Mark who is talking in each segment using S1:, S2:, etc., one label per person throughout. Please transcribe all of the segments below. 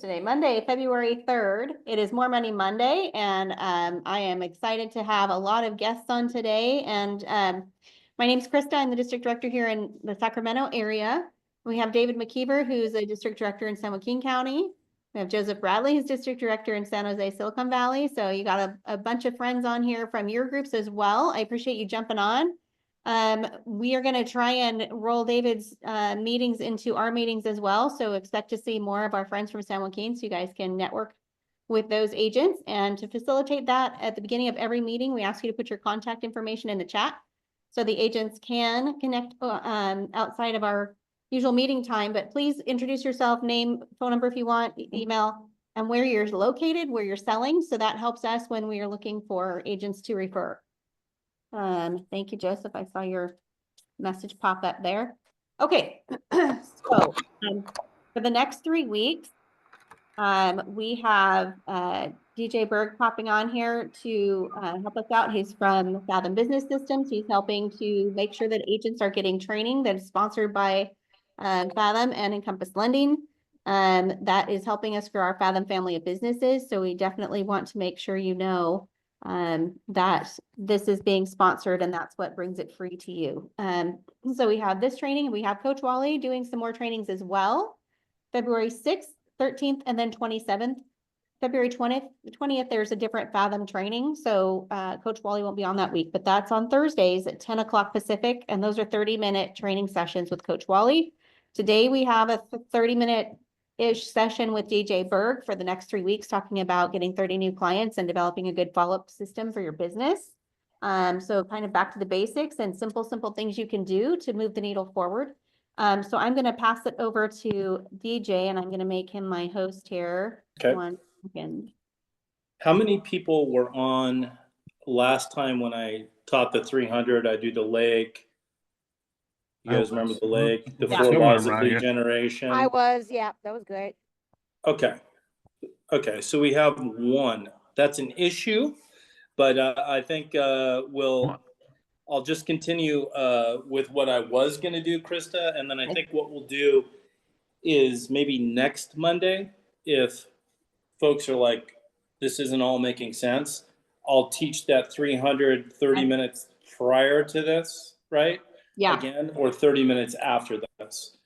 S1: today? Monday, February 3rd. It is More Money Monday, and I am excited to have a lot of guests on today. And my name's Krista. I'm the district director here in the Sacramento area. We have David McKeever, who's a district director in San Joaquin County. We have Joseph Bradley, who's district director in San Jose, Silicon Valley. So you got a bunch of friends on here from your groups as well. I appreciate you jumping on. We are going to try and roll David's meetings into our meetings as well. So expect to see more of our friends from San Joaquin so you guys can network with those agents. And to facilitate that, at the beginning of every meeting, we ask you to put your contact information in the chat so the agents can connect outside of our usual meeting time. But please introduce yourself, name, phone number if you want, email, and where you're located, where you're selling. So that helps us when we are looking for agents to refer. Thank you, Joseph. I saw your message pop up there. Okay, so for the next 3 weeks, we have DJ Berg popping on here to help us out. He's from Fathom Business Systems. He's helping to make sure that agents are getting training that is sponsored by Fathom and Encompass Lending. That is helping us grow our Fathom family of businesses. So we definitely want to make sure you know that this is being sponsored, and that's what brings it free to you. So we have this training, and we have Coach Wally doing some more trainings as well. February 6th, 13th, and then 27th. February 20th, there's a different Fathom training. So Coach Wally won't be on that week, but that's on Thursdays at 10 o'clock Pacific. And those are 30-minute training sessions with Coach Wally. Today, we have a 30-minute-ish session with DJ Berg for the next 3 weeks, talking about getting 30 new clients and developing a good follow-up system for your business. So kind of back to the basics and simple things you can do to move the needle forward. So I'm going to pass it over to DJ, and I'm going to make him my host here.
S2: Okay.
S1: 1 second.
S2: How many people were on last time when I taught the 300? I do the leg. You guys remember the leg? The 4 laws of lead generation?
S3: I was, yeah, that was great.
S2: Okay, so we have 1. That's an issue, but I think I'll just continue with what I was going to do, Krista, and then I think what we'll do is maybe next Monday, if folks are like, this isn't all making sense, I'll teach that 330 minutes prior to this, right?
S1: Yeah.
S2: Again, or 30 minutes after this,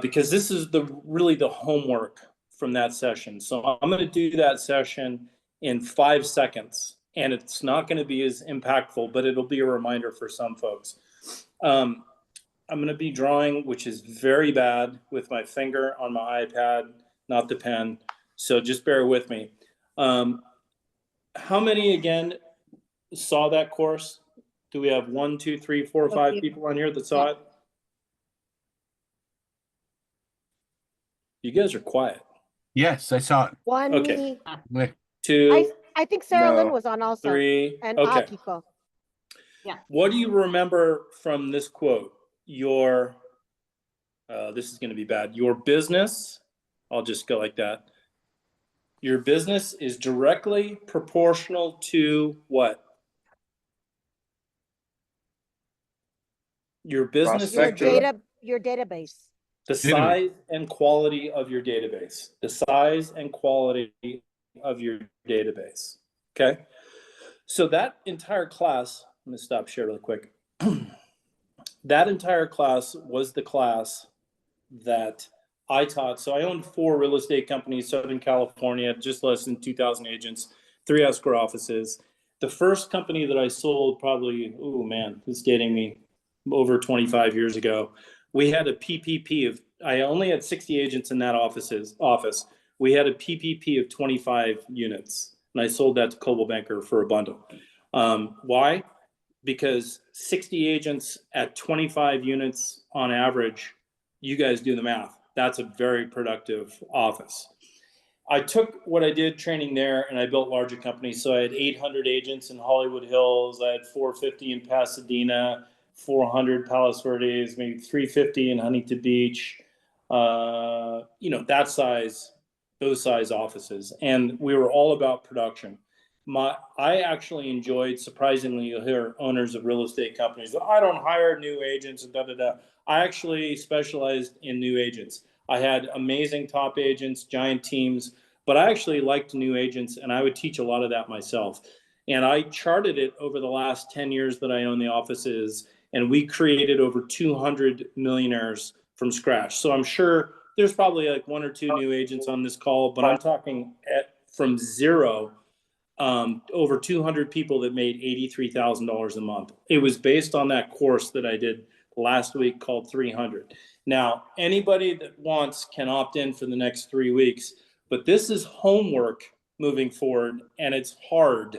S2: because this is really the homework from that session. So I'm going to do that session in 5 seconds, and it's not going to be as impactful, but it'll be a reminder for some folks. I'm going to be drawing, which is very bad, with my finger on my iPad, not the pen. So just bear with me. How many, again, saw that course? Do we have 1, 2, 3, 4, 5 people on here that saw it? You guys are quiet.
S4: Yes, I saw it.
S3: 1.
S2: Okay.
S3: 2. I think Sarah Lynn
S2: no,
S3: was on also.
S2: 3.
S3: And
S2: okay.
S3: Akiko.
S1: Yeah.
S2: What do you remember from this quote? Your, this is going to be bad. Your business, I'll just go like that. Your business is directly proportional to what? Your business
S3: Your database.
S2: The size and quality of your database. The size and quality of your database. Okay. So that entire class, I'm going to stop share real quick. That entire class was the class that I taught. So I owned 4 real estate companies, Southern California, just less than 2,000 agents, 3 escrow offices. The first company that I sold probably, oh man, it's dating me, over 25 years ago. We had a PPP of, I only had 60 agents in that office. We had a PPP of 25 units, and I sold that to Coldwell Banker for a bundle. Why? Because 60 agents at 25 units on average, you guys do the math. That's a very productive office. I took what I did training there, and I built larger companies. So I had 800 agents in Hollywood Hills. I had 450 in Pasadena, 400 Palos Verdes, maybe 350 in Huntington Beach, that size, those size offices. And we were all about production. I actually enjoyed, surprisingly, you'll hear owners of real estate companies, I don't hire new agents and I actually specialized in new agents. I had amazing top agents, giant teams, but I actually liked new agents, and I would teach a lot of that myself. And I charted it over the last 10 years that I own the offices, and we created over 200 millionaires from scratch. So I'm sure there's probably like one or two new agents on this call, but I'm talking from zero, over 200 people that made $83,000 a month. It was based on that course that I did last week called 300. Now, anybody that wants can opt in for the next 3 weeks, but this is homework moving forward, and it's hard,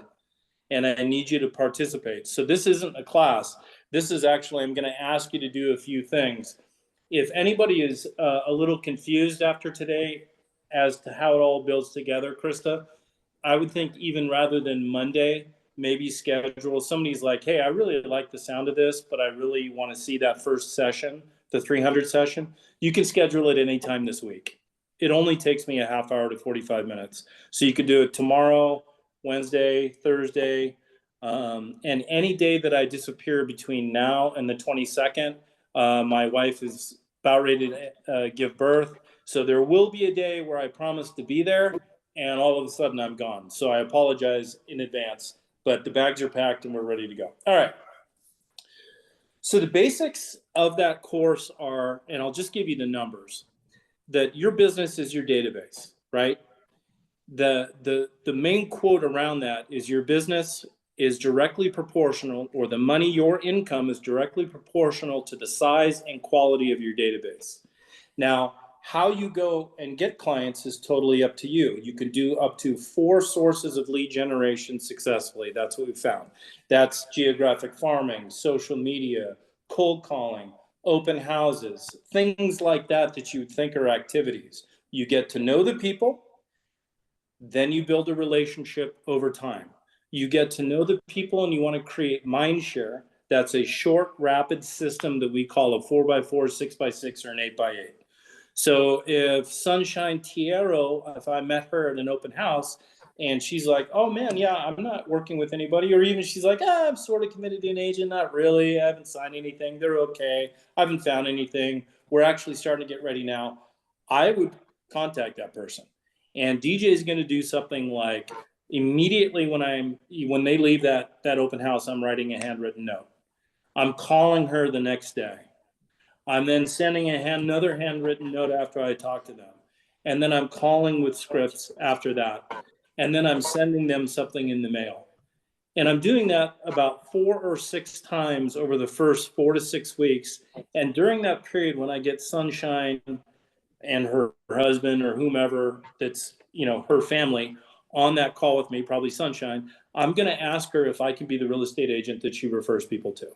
S2: and I need you to participate. So this isn't a class. This is actually, I'm going to ask you to do a few things. If anybody is a little confused after today as to how it all builds together, Krista, I would think even rather than Monday, maybe schedule, somebody's like, hey, I really like the sound of this, but I really want to see that first session, the 300 session. You can schedule it anytime this week. It only takes me a half hour to 45 minutes. So you could do it tomorrow, Wednesday, Thursday, and any day that I disappear between now and the 22nd. My wife is about ready to give birth. So there will be a day where I promise to be there, and all of a sudden I'm gone. So I apologize in advance, but the bags are packed and we're ready to go. All right. So the basics of that course are, and I'll just give you the numbers, that your business is your database, right? The main quote around that is your business is directly proportional, or the money, your income is directly proportional to the size and quality of your database. Now, how you go and get clients is totally up to you. You can do up to 4 sources of lead generation successfully. That's what we found. That's geographic farming, social media, cold calling, open houses, things like that that you would think are activities. You get to know the people, then you build a relationship over time. You get to know the people and you want to create mind share. That's a short, rapid system that we call a 4x4, 6x6, or an 8x8. So if Sunshine Tiero, if I met her at an open house and she's like, oh man, yeah, I'm not working with anybody, or even she's like, I'm sort of committed to an agent, not really, I haven't signed anything, they're okay, I haven't found anything, we're actually starting to get ready now, I would contact that person. And DJ is going to do something like immediately when they leave that open house, I'm writing a handwritten note. I'm calling her the next day. I'm then sending another handwritten note after I talk to them. And then I'm calling with scripts after that. And then I'm sending them something in the mail. And I'm doing that about 4 or 6 times over the first 4 to 6 weeks. And during that period, when I get Sunshine and her husband or whomever that's, her family on that call with me, probably Sunshine, I'm going to ask her if I can be the real estate agent that she refers people to.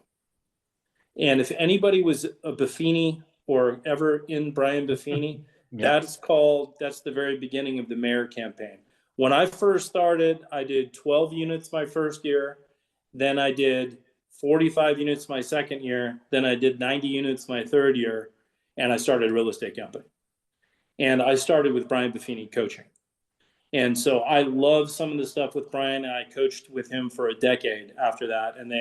S2: And if anybody was a Buffini or ever in Brian Buffini, that's the very beginning of the mayor campaign. When I first started, I did 12 units my first year. Then I did 45 units my second year. Then I did 90 units my third year. And I started a real estate company. And I started with Brian Buffini coaching. And so I love some of the stuff with Brian. And I coached with him for a decade after that. And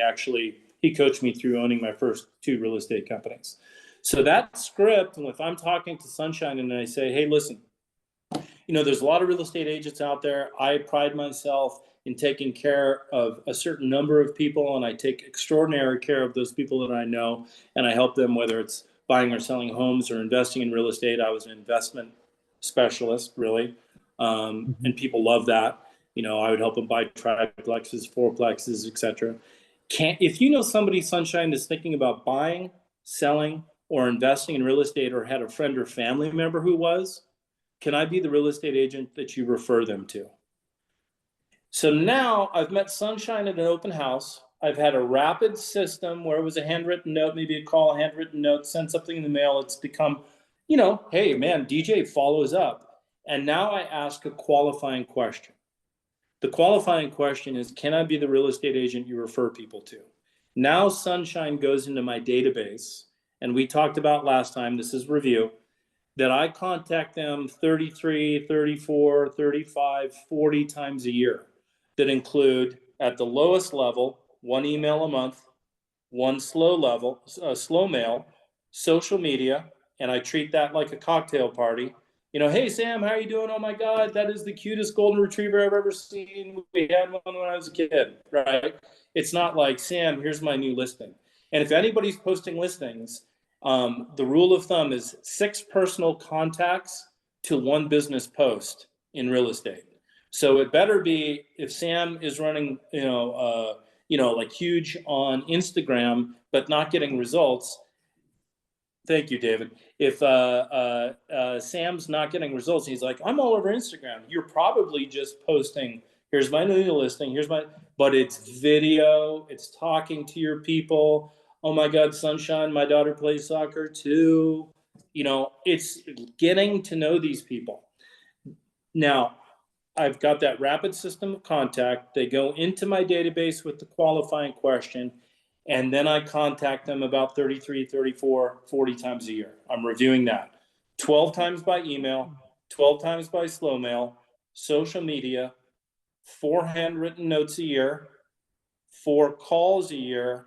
S2: he coached me through owning my first 2 real estate companies. So that script, and if I'm talking to Sunshine and I say, hey, listen, there's a lot of real estate agents out there. I pride myself in taking care of a certain number of people, and I take extraordinary care of those people that I know, and I help them, whether it's buying or selling homes or investing in real estate. I was an investment specialist, really, and people love that. I would help them buy triplexes, fourplexes, etc. If you know somebody, Sunshine, is thinking about buying, selling, or investing in real estate, or had a friend or family member who was, can I be the real estate agent that you refer them to? So now I've met Sunshine at an open house. I've had a rapid system where it was a handwritten note, maybe a call, a handwritten note, send something in the mail. It's become, hey man, DJ follows up. And now I ask a qualifying question. The qualifying question is, can I be the real estate agent you refer people to? Now Sunshine goes into my database, and we talked about last time, this is review, that I contact them 33, 34, 35, 40 times a year that include, at the lowest level, 1 email a month, 1 slow mail, social media, and I treat that like a cocktail party. You know, hey, Sam, how are you doing? Oh my God, that is the cutest golden retriever I've ever seen. We had one when I was a kid, right? It's not like, Sam, here's my new listing. And if anybody's posting listings, the rule of thumb is 6 personal contacts to 1 business post in real estate. So it better be, if Sam is running, like huge on Instagram, but not getting results. Thank you, David. If Sam's not getting results, he's like, I'm all over Instagram. You're probably just posting, here's my new listing, but it's video, it's talking to your people. Oh my God, sunshine, my daughter plays soccer too. You know, it's getting to know these people. Now, I've got that rapid system of contact. They go into my database with the qualifying question, and then I contact them about 33, 34, 40 times a year. I'm reviewing that. 12 times by email, 12 times by slow mail, social media, 4 handwritten notes a year, 4 calls a year,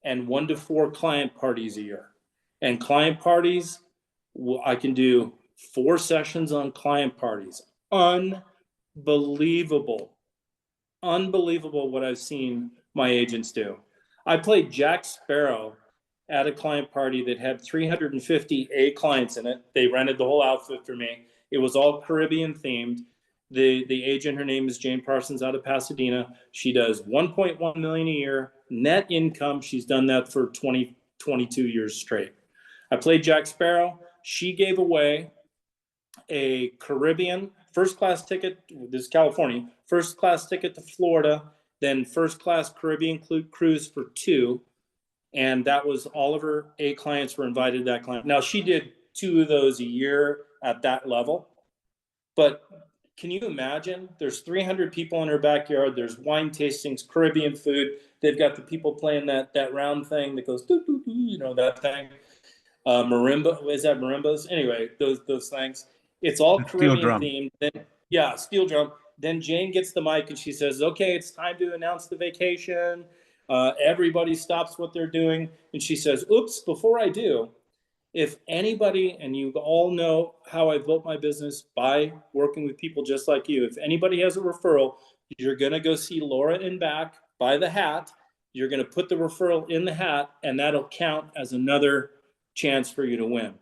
S2: and 1 to 4 client parties a year. And client parties, I can do 4 sessions on client parties. Unbelievable what I've seen my agents do. I played Jack Sparrow at a client party that had 350 A clients in it. They rented the whole outfit for me. It was all Caribbean themed. The agent, her name is Jane Parsons out of Pasadena. She does 1.1 million a year net income. She's done that for 22 years straight. I played Jack Sparrow. She gave away a Caribbean first-class ticket, this is California, first-class ticket to Florida, then first-class Caribbean cruise for 2, and that was all of her A clients were invited to that client. Now, she did 2 of those a year at that level, but can you imagine? There's 300 people in her backyard, there's wine tastings, Caribbean food, they've got the people playing that round thing that goes, doo, doo, doo, you know, that thing. Marimba, is that marimbas? Anyway, those things. It's all Caribbean themed. Then, steel drum. Then Jane gets the mic and she says, okay, it's time to announce the vacation. Everybody stops what they're doing. And she says, oops, before I do, if anybody, and you all know how I built my business by working with people just like you, if anybody has a referral, you're going to go see Laura in back, buy the hat. You're going to put the referral in the hat, and that'll count as another chance for you to win.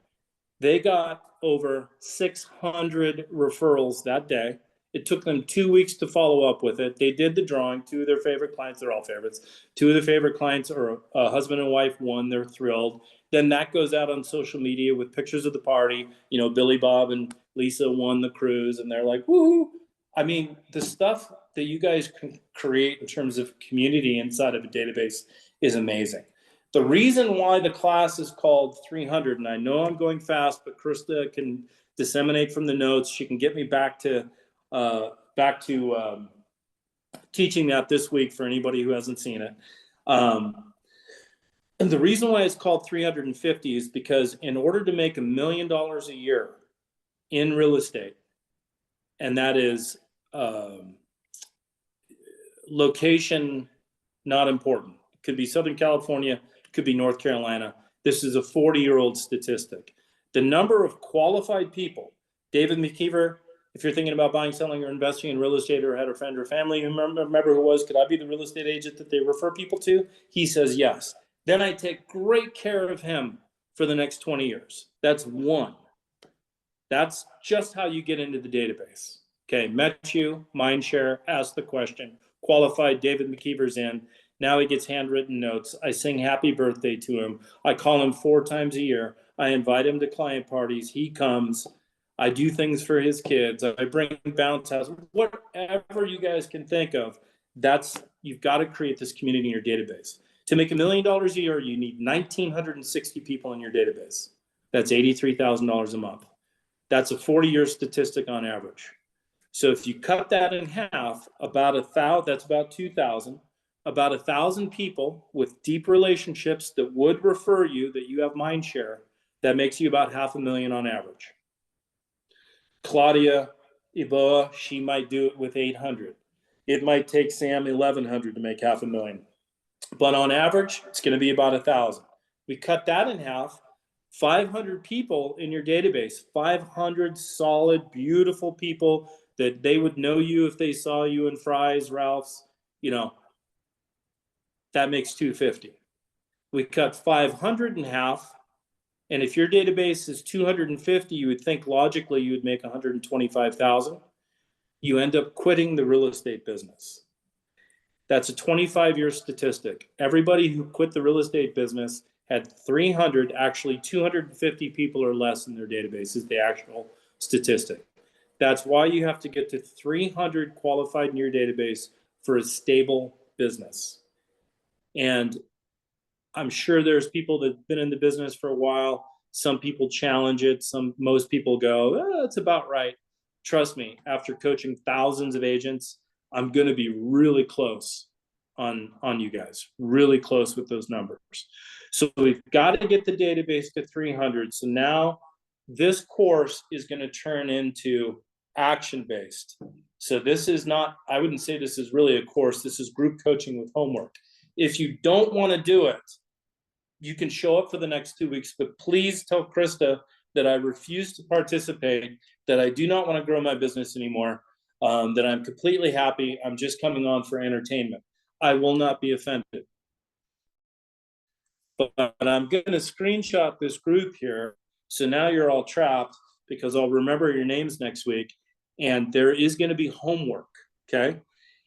S2: They got over 600 referrals that day. It took them 2 weeks to follow up with it. They did the drawing. 2 of their favorite clients, they're all favorites. 2 of their favorite clients are a husband and wife won. They're thrilled. Then that goes out on social media with pictures of the party. You know, Billy Bob and Lisa won the cruise, and they're like, woo! I mean, the stuff that you guys can create in terms of community inside of a database is amazing. The reason why the class is called 300, and I know I'm going fast, but Krista can disseminate from the notes. She can get me back to teaching that this week for anybody who hasn't seen it. And the reason why it's called 350 is because in order to make $1 million a year in real estate, and that is location not important. It could be Southern California, could be North Carolina. This is a 40-year-old statistic. The number of qualified people, David McKeever, if you're thinking about buying, selling, or investing in real estate, or had a friend or family, you remember who was, could I be the real estate agent that they refer people to? He says yes. Then I take great care of him for the next 20 years. That's 1. That's just how you get into the database. Okay, met you, mind share, ask the question, qualified, David McKeever's in. Now he gets handwritten notes. I sing happy birthday to him. I call him 4 times a year. I invite him to client parties. He comes. I do things for his kids. I bring bounce houses, whatever you guys can think of. You've got to create this community in your database. To make $1 million a year, you need 1,960 people in your database. That's $83,000 a month. That's a 40-year statistic on average. So if you cut that in half, that's about 2,000. About 1,000 people with deep relationships that would refer you, that you have mind share, that makes you about $500,000 on average. Claudia Iboa, she might do it with 800. It might take Sam 1,100 to make $500,000. But on average, it's going to be about 1,000. We cut that in half. 500 people in your database, 500 solid, beautiful people that they would know you if they saw you in Fry's, Ralph's, you know, that makes 250. We cut 500 in half. And if your database is 250, you would think logically you would make 125,000. You end up quitting the real estate business. That's a 25-year statistic. Everybody who quit the real estate business had 300, actually 250 people or less in their database is the actual statistic. That's why you have to get to 300 qualified in your database for a stable business. And I'm sure there's people that have been in the business for a while. Some people challenge it. Most people go, oh, it's about right. Trust me, after coaching thousands of agents, I'm going to be really close on you guys, really close with those numbers. So we've got to get the database to 300. So now this course is going to turn into action-based. So this is not, I wouldn't say this is really a course. This is group coaching with homework. If you don't want to do it, you can show up for the next 2 weeks, but please tell Krista that I refuse to participate, that I do not want to grow my business anymore, that I'm completely happy. I'm just coming on for entertainment. I will not be offended. But I'm going to screenshot this group here. So now you're all trapped because I'll remember your names next week. And there is going to be homework, okay?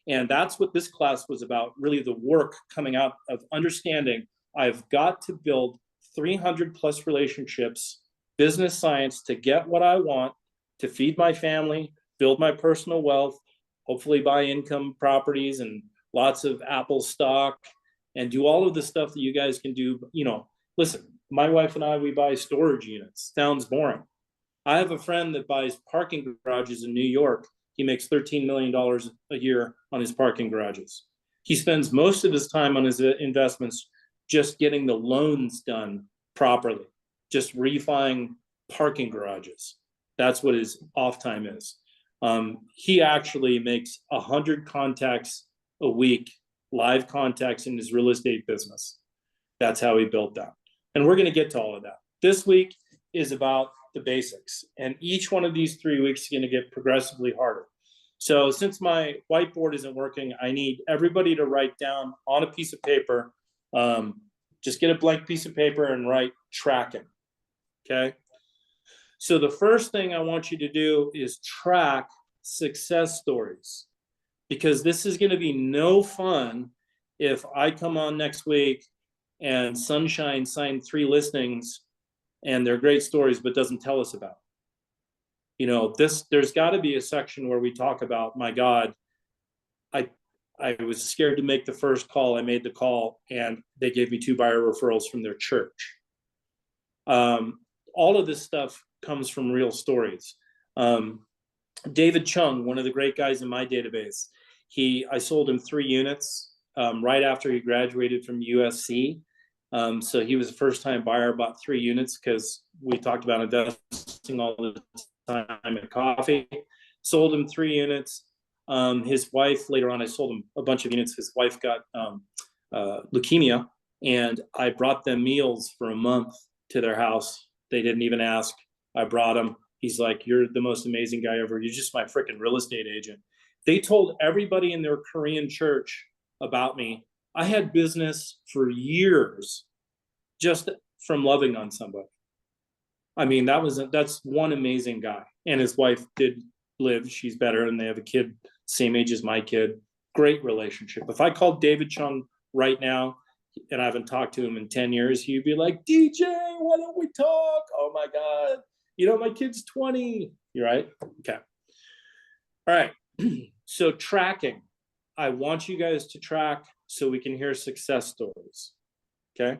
S2: And that's what this class was about, really the work coming out of understanding I've got to build 300 plus relationships, business science to get what I want, to feed my family, build my personal wealth, hopefully buy income properties and lots of Apple stock, and do all of the stuff that you guys can do. You know, listen, my wife and I, we buy storage units. Sounds boring. I have a friend that buys parking garages in New York. He makes $13 million a year on his parking garages. He spends most of his time on his investments just getting the loans done properly, just refining parking garages. That's what his off time is. He actually makes 100 contacts a week, live contacts in his real estate business. That's how he built that. And we're going to get to all of that. This week is about the basics. And each one of these 3 weeks is going to get progressively harder. So since my whiteboard isn't working, I need everybody to write down on a piece of paper. Just get a blank piece of paper and write tracking. Okay. So the first thing I want you to do is track success stories, because this is going to be no fun if I come on next week and Sunshine signed 3 listings and they're great stories, but doesn't tell us about. You know, there's got to be a section where we talk about, my God, I was scared to make the first call. I made the call and they gave me 2 buyer referrals from their church. All of this stuff comes from real stories. David Chung, one of the great guys in my database, I sold him 3 units right after he graduated from USC. So he was a first-time buyer, bought 3 units because we talked about investing all the time in coffee. Sold him 3 units. His wife, later on, I sold him a bunch of units. His wife got leukemia, and I brought them meals for a month to their house. They didn't even ask. I brought them. He's like, you're the most amazing guy ever. You're just my freaking real estate agent. They told everybody in their Korean church about me. I had business for years just from loving on somebody. I mean, that's one amazing guy. And his wife did live. She's better, and they have a kid same age as my kid. Great relationship. If I called David Chung right now, and I haven't talked to him in 10 years, he'd be like, DJ, why don't we talk? Oh my God. You know, my kid's 20. You're right. Okay. All right. So tracking. I want you guys to track so we can hear success stories. Okay.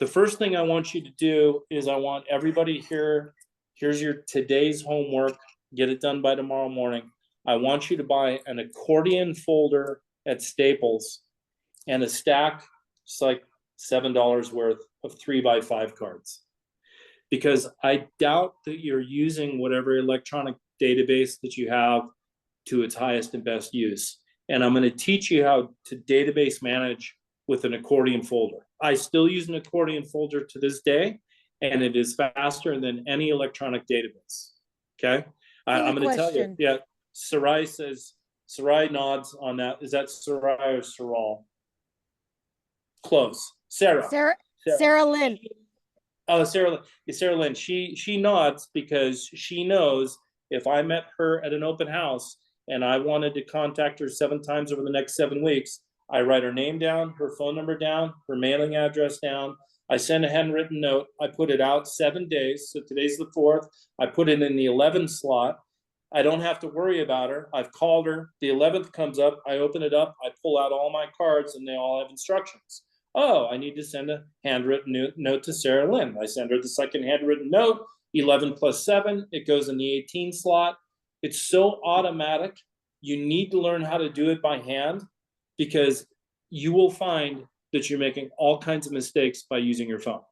S2: The first thing I want you to do is I want everybody here. Here's your today's homework. Get it done by tomorrow morning. I want you to buy an accordion folder at Staples and a stack. It's like $7 worth of 3x5 cards, because I doubt that you're using whatever electronic database that you have to its highest and best use. And I'm going to teach you how to database manage with an accordion folder. I still use an accordion folder to this day, and it is faster than any electronic database. Okay, I'm going to tell you.
S3: question.
S2: Yeah, Sarai nods on that. Is that Sarai or Saral? Close. Sarah.
S3: Sarah Lynn.
S2: Oh, Sarah Lynn. She nods because she knows if I met her at an open house and I wanted to contact her 7 times over the next 7 weeks, I write her name down, her phone number down, her mailing address down. I send a handwritten note. I put it out 7 days. So today's the 4th. I put it in the 11th slot. I don't have to worry about her. I've called her. The 11th comes up. I open it up. I pull out all my cards and they all have instructions. Oh, I need to send a handwritten note to Sarah Lynn. I send her the second handwritten note, 11 plus 7. It goes in the 18 slot. It's so automatic. You need to learn how to do it by hand because you will find that you're making all kinds of mistakes by using your phone.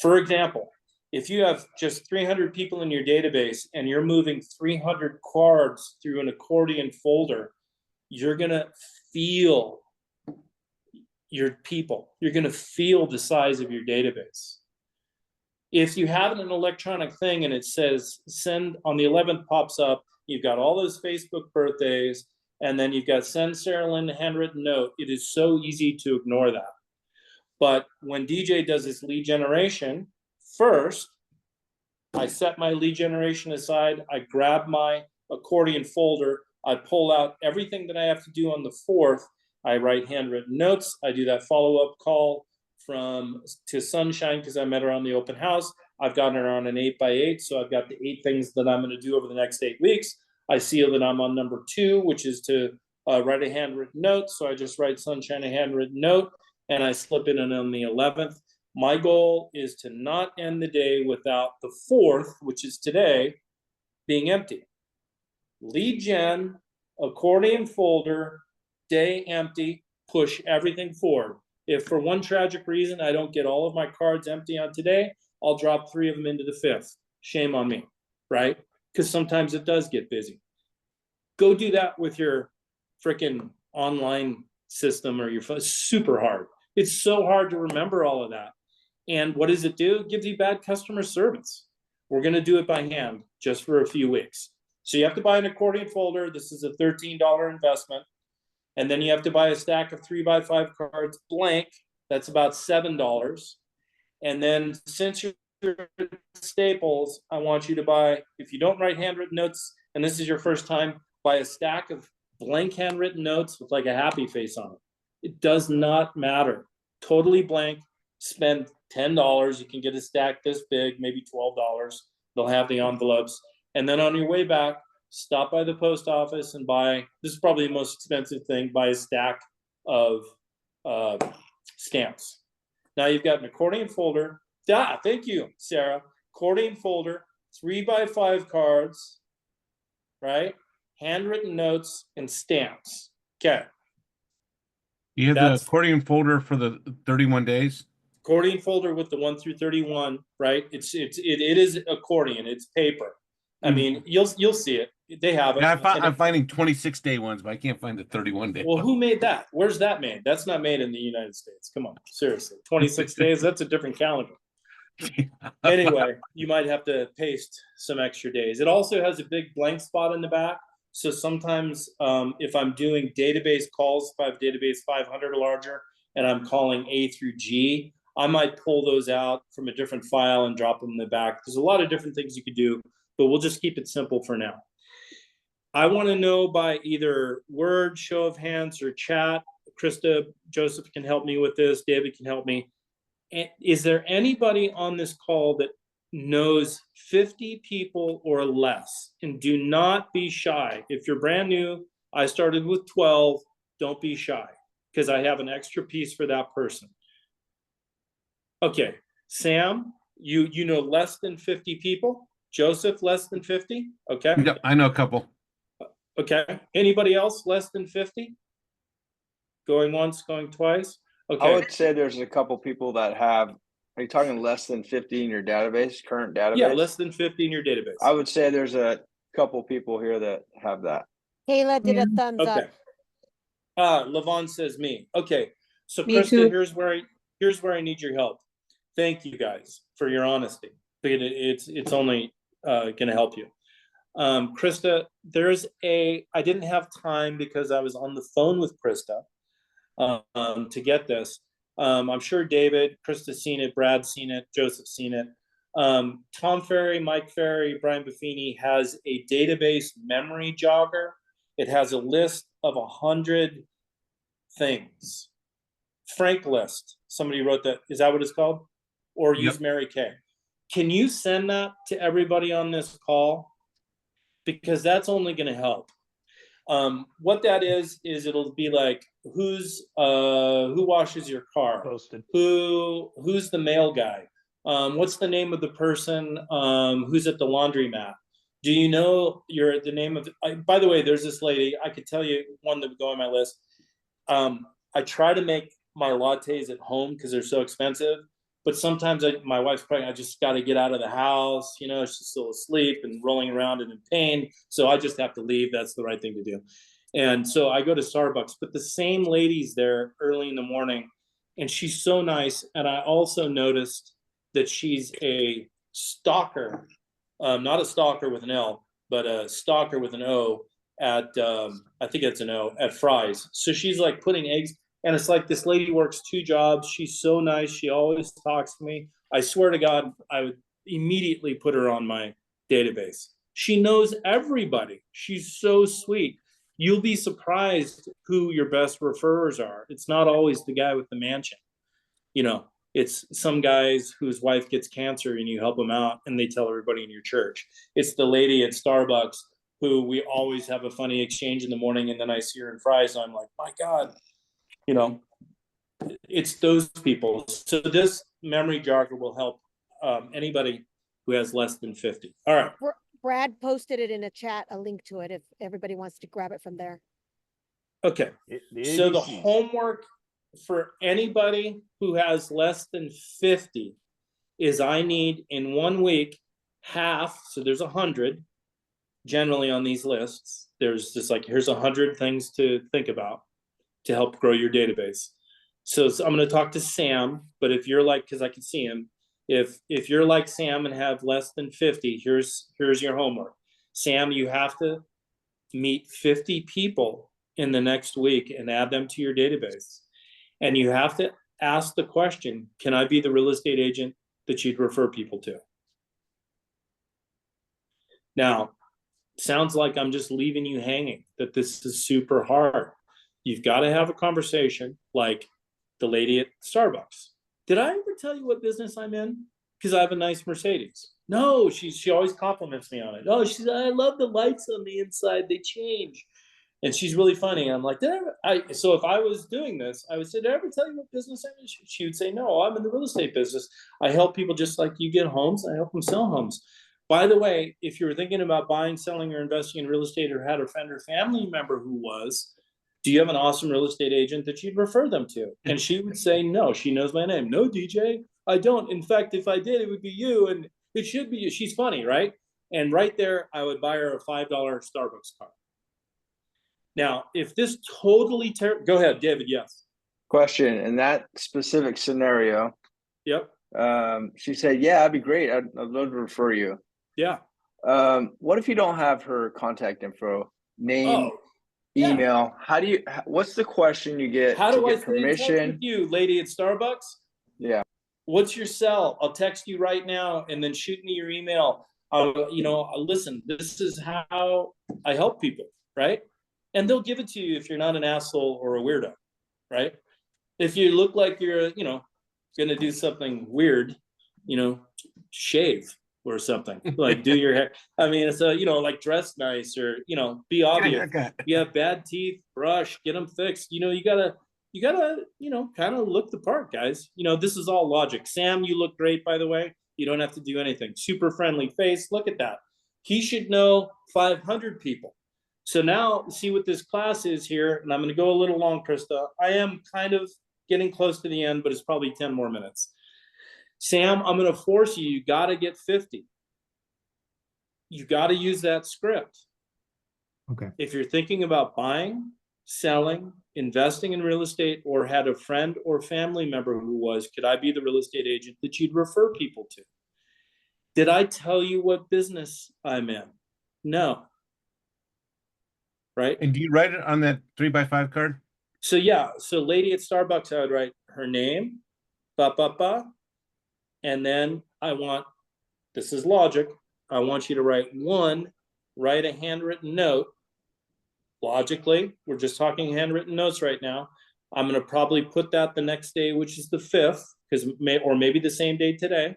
S2: For example, if you have just 300 people in your database and you're moving 300 cards through an accordion folder, you're going to feel your people. You're going to feel the size of your database. If you have an electronic thing and it says send on the 11th pops up, you've got all those Facebook birthdays, and then you've got send Sarah Lynn a handwritten note. It is so easy to ignore that. But when DJ does his lead generation, first, I set my lead generation aside. I grab my accordion folder. I pull out everything that I have to do on the 4th. I write handwritten notes. I do that follow-up call to Sunshine because I met her on the open house. I've gotten her on an 8x8, so I've got the 8 things that I'm going to do over the next 8 weeks. I seal that I'm on number 2, which is to write a handwritten note. So I just write Sunshine a handwritten note, and I slip it in on the 11th. My goal is to not end the day without the 4th, which is today, being empty. Lead gen, accordion folder, day empty, push everything forward. If for one tragic reason I don't get all of my cards empty on today, I'll drop 3 of them into the 5th. Shame on me, right? Because sometimes it does get busy. Go do that with your freaking online system or your phone. It's super hard. It's so hard to remember all of that. And what does it do? It gives you bad customer service. We're going to do it by hand just for a few weeks. So you have to buy an accordion folder. This is a $13 investment. And then you have to buy a stack of 3x5 cards blank. That's about $7. And then since you're at Staples, I want you to buy, if you don't write handwritten notes, and this is your first time, buy a stack of blank handwritten notes with like a happy face on it. It does not matter. Totally blank. Spend $10. You can get a stack this big, maybe $12. They'll have the envelopes. And then on your way back, stop by the post office and buy, this is probably the most expensive thing, buy a stack of stamps. Now you've got an accordion folder. Thank you, Sarah. Accordion folder, 3x5 cards, right? Handwritten notes and stamps. Okay.
S4: You have the accordion folder for the 31 days?
S2: Accordion folder with the 1 through 31, right? It is accordion. It's paper. I mean, you'll see it. They have it.
S4: Yeah, I'm finding 26-day ones, but I can't find the 31-day.
S2: Well, who made that? Where's that made? That's not made in the United States. Come on, seriously. 26 days, that's a different calendar. Anyway, you might have to paste some extra days. It also has a big blank spot in the back. So sometimes if I'm doing database calls, if I have database 500 or larger, and I'm calling A through G, I might pull those out from a different file and drop them in the back. There's a lot of different things you could do, but we'll just keep it simple for now. I want to know by either word, show of hands, or chat. Krista, Joseph can help me with this. David can help me. Is there anybody on this call that knows 50 people or less? And do not be shy. If you're brand new, I started with 12. Don't be shy because I have an extra piece for that person. Okay, Sam, you know less than 50 people? Joseph, less than 50? Okay.
S4: Yep, I know a couple.
S2: Okay. Anybody else less than 50? Going once, going twice? Okay.
S5: I would say there's a couple people that have, are you talking less than 50 in your database, current database?
S2: Yeah, less than 50 in your database.
S5: I would say there's a couple people here that have that.
S3: Kayla did a thumbs up.
S2: Levon says me. Okay. So
S6: Me
S2: Krista,
S6: too.
S2: here's where I need your help. thank you guys for your honesty. It's only going to help you. Krista, I didn't have time because I was on the phone with Krista to get this. I'm sure David, Krista's seen it, Brad's seen it, Joseph's seen it. Tom Ferry, Mike Ferry, Brian Buffini has a database memory jogger. It has a list of 100 things. Frank list. Somebody wrote that. Is that what it's called? Or use Mary Kay. Can you send that to everybody on this call? Because that's only going to help. What that is it'll be like, who washes your car?
S6: Posted.
S2: Who's the mail guy? What's the name of the person who's at the laundromat? Do you know the name of? By the way, there's this lady. I could tell you one that would go on my list. I try to make my lattes at home because they're so expensive. But sometimes my wife's pregnant. I just got to get out of the house. You know, she's still asleep and rolling around and in pain. So I just have to leave. That's the right thing to do. And so I go to Starbucks. But the same lady's there early in the morning, and she's so nice. And I also noticed that she's a stalker, not a stalker with an L, but a stalker with an O at, I think it's an O, at Fry's. So she's like putting eggs. And it's like this lady works 2 jobs. She's so nice. She always talks to me. I swear to God, I would immediately put her on my database. She knows everybody. She's so sweet. You'll be surprised who your best referrers are. It's not always the guy with the mansion. You know, it's some guys whose wife gets cancer and you help them out and they tell everybody in your church. It's the lady at Starbucks who we always have a funny exchange in the morning, and then I see her in Fry's and I'm like, my God. You know, it's those people. So this memory jogger will help anybody who has less than 50. All right.
S3: Brad posted it in a chat, a link to it if everybody wants to grab it from there.
S2: Okay. So the homework for anybody who has less than 50 is I need in 1 week half. So there's 100 generally on these lists. There's just like, here's 100 things to think about to help grow your database. So I'm going to talk to Sam, but if you're like, because I can see him, if you're like Sam and have less than 50, here's your homework. Sam, you have to meet 50 people in the next week and add them to your database. And you have to ask the question, can I be the real estate agent that you'd refer people to? Now, sounds like I'm just leaving you hanging, that this is super hard. You've got to have a conversation like the lady at Starbucks. Did I ever tell you what business I'm in? Because I have a nice Mercedes. No, she always compliments me on it. Oh, she said, I love the lights on the inside. They change. And she's really funny. I'm like, so if I was doing this, I would say, did I ever tell you what business I'm in? She would say, no, I'm in the real estate business. I help people just like you get homes. I help them sell homes. By the way, if you were thinking about buying, selling, or investing in real estate, or had a friend or family member who was, do you have an awesome real estate agent that you'd refer them to? And she would say, no, she knows my name. No, DJ, I don't. In fact, if I did, it would be you. And it should be you. She's funny, right? And right there, I would buy her a $5 Starbucks card. Now, if this totally, go ahead, David, yes.
S5: Question, in that specific scenario.
S2: Yep.
S5: She said, yeah, that'd be great. I'd love to refer you.
S2: Yeah.
S5: What if you don't have her contact info, name, email? What's the question you get?
S2: How do I stay
S5: permission?
S2: in touch with you, lady at Starbucks?
S5: Yeah.
S2: What's your cell? I'll text you right now and then shoot me your email. Listen, this is how I help people, right? And they'll give it to you if you're not an asshole or a weirdo, right? If you look like you're, going to do something weird, shave or something, like do your hair. I mean, it's like dress nice or, be obvious. You have bad teeth, brush, get them fixed. You gotta, kind of look the part, guys. This is all logic. Sam, you look great, by the way. You don't have to do anything. Super friendly face. Look at that. He should know 500 people. So now see what this class is here. And I'm going to go a little long, Krista. I am kind of getting close to the end, but it's probably 10 more minutes. Sam, I'm going to force you. You got to get 50. You got to use that script.
S6: Okay.
S2: If you're thinking about buying, selling, investing in real estate, or had a friend or family member who was, could I be the real estate agent that you'd refer people to? Did I tell you what business I'm in? No. Right?
S4: And do you write it on that 3x5 card?
S2: So yeah, so lady at Starbucks, I would write her name, and then I want, this is logic, I want you to write a handwritten note. Logically, we're just talking handwritten notes right now. I'm going to probably put that the next day, which is the 5th, or maybe the same day today.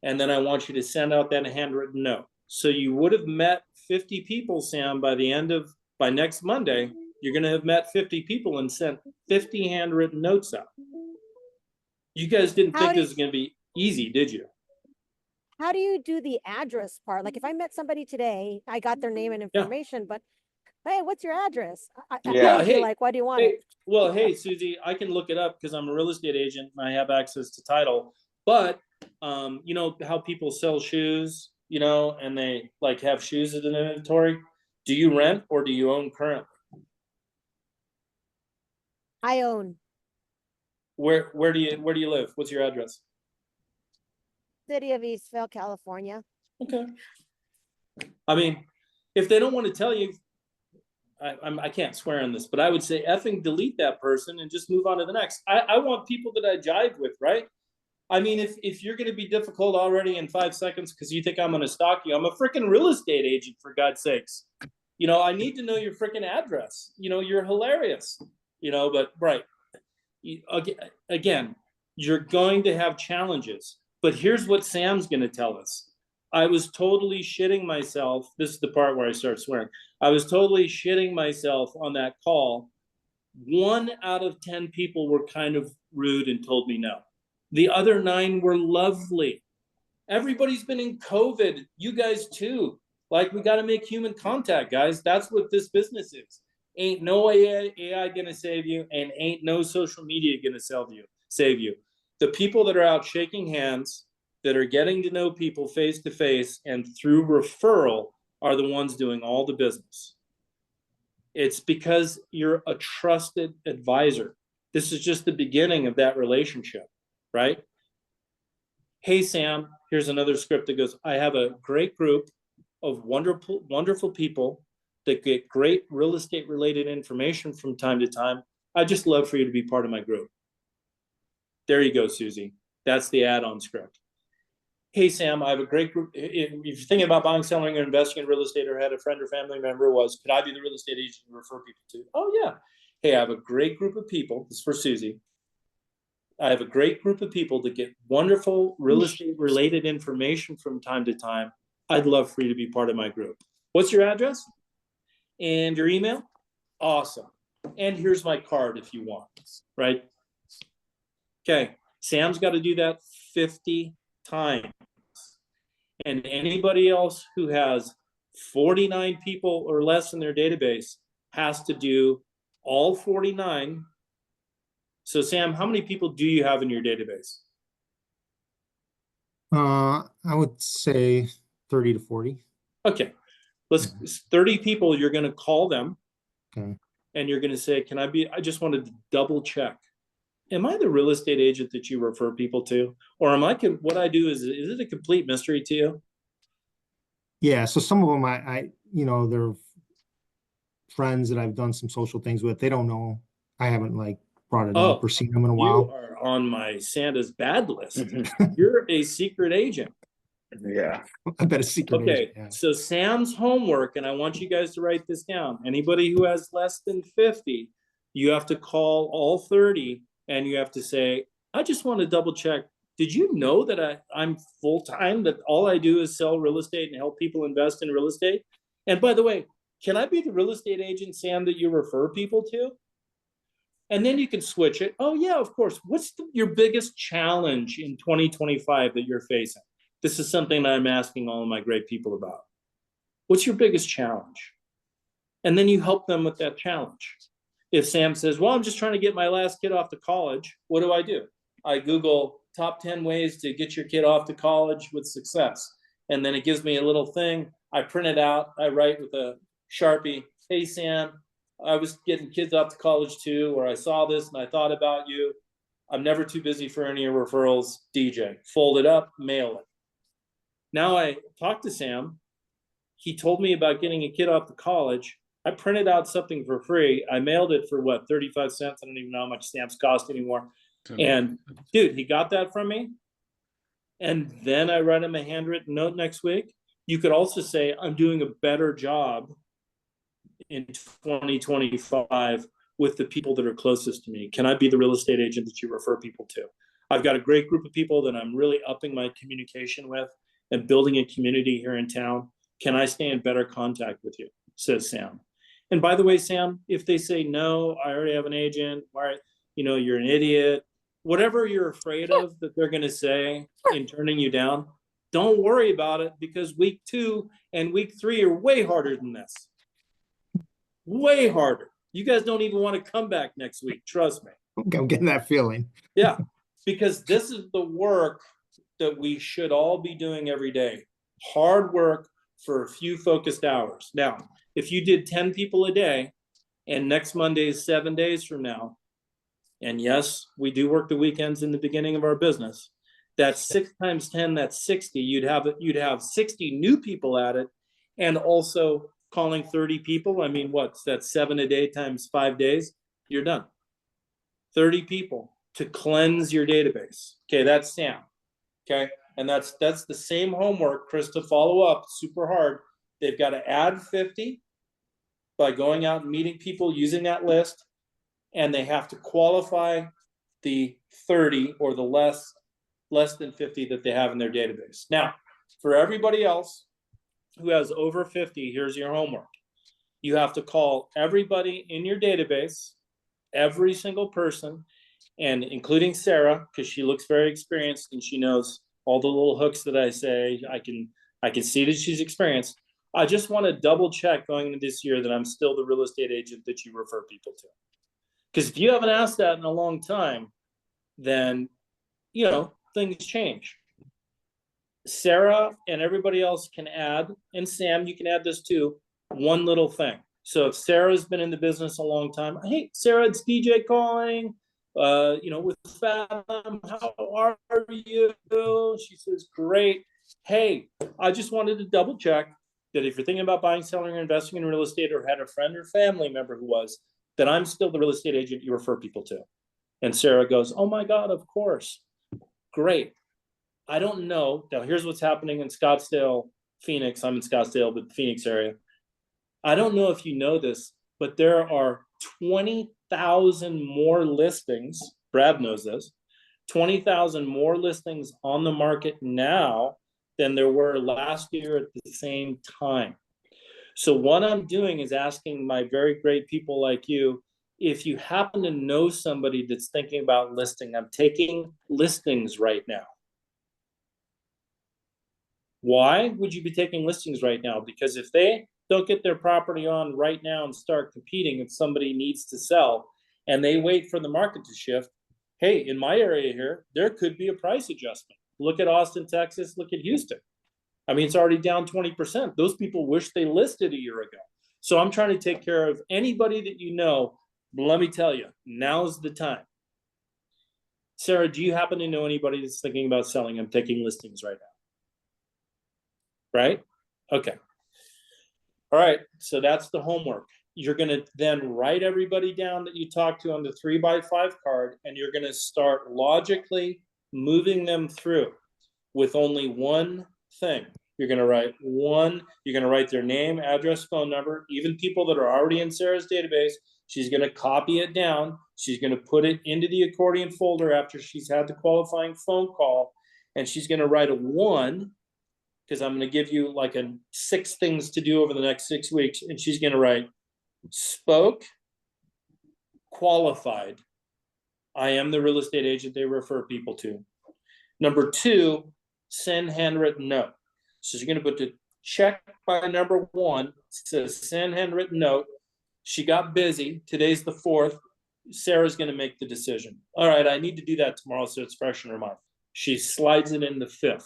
S2: And then I want you to send out that handwritten note. So you would have met 50 people, Sam, by next Monday. You're going to have met 50 people and sent 50 handwritten notes out. You guys didn't think this was going to be easy, did you?
S3: How do you do the address part? Like if I met somebody today, I got their name and information, but hey, what's your address?
S5: Yeah.
S3: I feel like, why do you want it?
S2: Well, hey, Susie, I can look it up because I'm a real estate agent and I have access to title. But you know how people sell shoes, you know, and they like have shoes as an inventory. Do you rent or do you own currently?
S3: I own.
S2: Where do you live? What's your address?
S3: City of Eastville, California.
S2: Okay. I mean, if they don't want to tell you, I can't swear on this, but I would say effing delete that person and just move on to the next. I want people that I jive with, right? I mean, if you're going to be difficult already in 5 seconds because you think I'm going to stalk you, I'm a freaking real estate agent, for God's sakes. You know, I need to know your freaking address. You know, you're hilarious. You know, but right. Again, you're going to have challenges. But here's what Sam's going to tell us. I was totally shitting myself. This is the part where I start swearing. I was totally shitting myself on that call. 1 out of 10 people were kind of rude and told me no. The other 9 were lovely. Everybody's been in COVID. You guys too. Like, we got to make human contact, guys. That's what this business is. Ain't no AI gonna save you, and ain't no social media gonna save you. The people that are out shaking hands, that are getting to know people face to face and through referral, are the ones doing all the business. It's because you're a trusted advisor. This is just the beginning of that relationship, right? Hey, Sam, here's another script that goes, I have a great group of wonderful people that get great real estate related information from time to time. I'd just love for you to be part of my group. There you go, Susie. That's the add-on script. Hey, Sam, I have a great group. If you're thinking about buying, selling, or investing in real estate, or had a friend or family member could I be the real estate agent to refer people to? Oh, yeah. Hey, I have a great group of people. This is for Susie. I have a great group of people that get wonderful real estate related information from time to time. I'd love for you to be part of my group. What's your address? And your email? Awesome. And here's my card if you want, right? Okay, Sam's got to do that 50 times. And anybody else who has 49 people or less in their database has to do all 49. So Sam, how many people do you have in your database?
S6: I would say 30 to 40.
S2: Okay. 30 people, you're going to call them.
S6: Okay.
S2: And you're going to say, I just wanted to double check. Am I the real estate agent that you refer people to? Or what I do is it a complete mystery to you?
S6: Yeah. So some of them, I they're friends that I've done some social things with. They don't know. I haven't brought it up or seen them in a while.
S2: You are on my Santa's bad list. You're a secret agent.
S5: Yeah.
S6: I bet a secret agent.
S2: Okay,
S6: Yeah.
S2: so Sam's homework, and I want you guys to write this down. Anybody who has less than 50, you have to call all 30 and you have to say, I just want to double check. Did you know that I'm full-time, that all I do is sell real estate and help people invest in real estate? And by the way, can I be the real estate agent, Sam, that you refer people to? And then you can switch it. Oh yeah, of course. What's your biggest challenge in 2025 that you're facing? This is something that I'm asking all of my great people about. What's your biggest challenge? And then you help them with that challenge. If Sam says, well, I'm just trying to get my last kid off to college, what do? I Google top 10 ways to get your kid off to college with success. And then it gives me a little thing. I print it out. I write with a Sharpie, hey, Sam, I was getting kids off to college too, or I saw this and I thought about you. I'm never too busy for any referrals. DJ, fold it up, mail it. Now I talked to Sam. He told me about getting a kid off to college. I printed out something for free. I mailed it for what, 35 cents? I don't even know how much stamps cost anymore. And dude, he got that from me. And then I write him a handwritten note next week. You could also say, I'm doing a better job in 2025 with the people that are closest to me. Can I be the real estate agent that you refer people to? I've got a great group of people that I'm really upping my communication with and building a community here in town. Can I stay in better contact with you? Says Sam. And by the way, Sam, if they say, no, I already have an agent, or, you know, you're an idiot, whatever you're afraid of that they're going to say in turning you down, don't worry about it, because week 2 and week 3 are way harder than this. Way harder. You guys don't even want to come back next week. Trust me.
S6: I'm getting that feeling.
S2: Yeah, because this is the work that we should all be doing every day. Hard work for a few focused hours. Now, if you did 10 people a day, and next Monday is 7 days from now, and yes, we do work the weekends in the beginning of our business, that's 6 times 10, that's 60. You'd have 60 new people at it, and also calling 30 people. I mean, what's that, 7 a day times 5 days? You're done. 30 people to cleanse your database. Okay, that's Sam. Okay, and that's the same homework, Krista, follow up super hard. They've got to add 50 by going out and meeting people using that list, and they have to qualify the 30 or the less than 50 that they have in their database. Now, for everybody else who has over 50, here's your homework. You have to call everybody in your database, every single person, and including Sarah, because she looks very experienced and she knows all the little hooks that I say. I can see that she's experienced. I just want to double check going into this year that I'm still the real estate agent that you refer people to. Because if you haven't asked that in a long time, then, you know, things change. Sarah and everybody else can add, and Sam, you can add this too, one little thing. So if Sarah's been in the business a long time, hey, Sarah, it's DJ calling, you know, with Fathom, how are you? She says, great. Hey, I just wanted to double check that if you're thinking about buying, selling, or investing in real estate, or had a friend or family member who was, that I'm still the real estate agent you refer people to. And Sarah goes, oh my God, of course. Great. I don't know. Now here's what's happening in Scottsdale, Phoenix. I'm in Scottsdale, but the Phoenix area. I don't know if you know this, but there are 20,000 more listings. Brad knows this. 20,000 more listings on the market now than there were last year at the same time. So what I'm doing is asking my very great people like you, if you happen to know somebody that's thinking about listing, I'm taking listings right now. Why would you be taking listings right now? Because if they don't get their property on right now and start competing, if somebody needs to sell and they wait for the market to shift, hey, in my area here, there could be a price adjustment. Look at Austin, Texas, look at Houston. I mean, it's already down 20%. Those people wish they listed a year ago. So I'm trying to take care of anybody that you know. Let me tell you, now's the time. Sarah, do you happen to know anybody that's thinking about selling? I'm taking listings right now. Right? Okay. All right. So that's the homework. You're going to then write everybody down that you talk to on the 3x5 card, and you're going to start logically moving them through with only one thing. You're going to write their name, address, phone number, even people that are already in Sarah's database. She's going to copy it down. She's going to put it into the accordion folder after she's had the qualifying phone call. And she's going to write a 1, because I'm going to give you like 6 things to do over the next 6 weeks. And she's going to write, spoke, qualified. I am the real estate agent they refer people to. Number 2, send handwritten note. So you're going to put the check by number 1. It says send handwritten note. She got busy. Today's the 4th. Sarah's going to make the decision. All right, I need to do that tomorrow so it's fresh in her mind. She slides it in the 5th.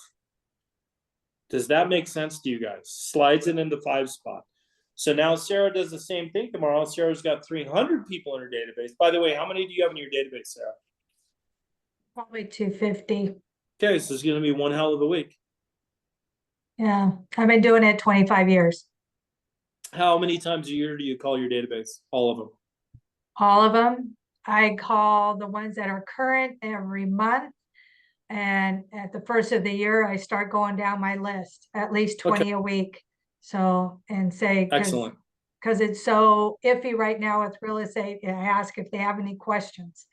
S2: Does that make sense to you guys? Slides it in the 5 spot. So now Sarah does the same thing tomorrow. Sarah's got 300 people in her database. By the way, how many do you have in your database, Sarah?
S7: Probably 250.
S2: Okay, so it's going to be one hell of a week.
S7: Yeah, I've been doing it 25 years.
S2: How many times a year do you call your database? All of them?
S7: All of them. I call the ones that are current every month. And at the first of the year, I start going down my list, at least 20 a week. So, and say,
S2: Excellent.
S7: because it's so iffy right now with real estate, I ask if they have any questions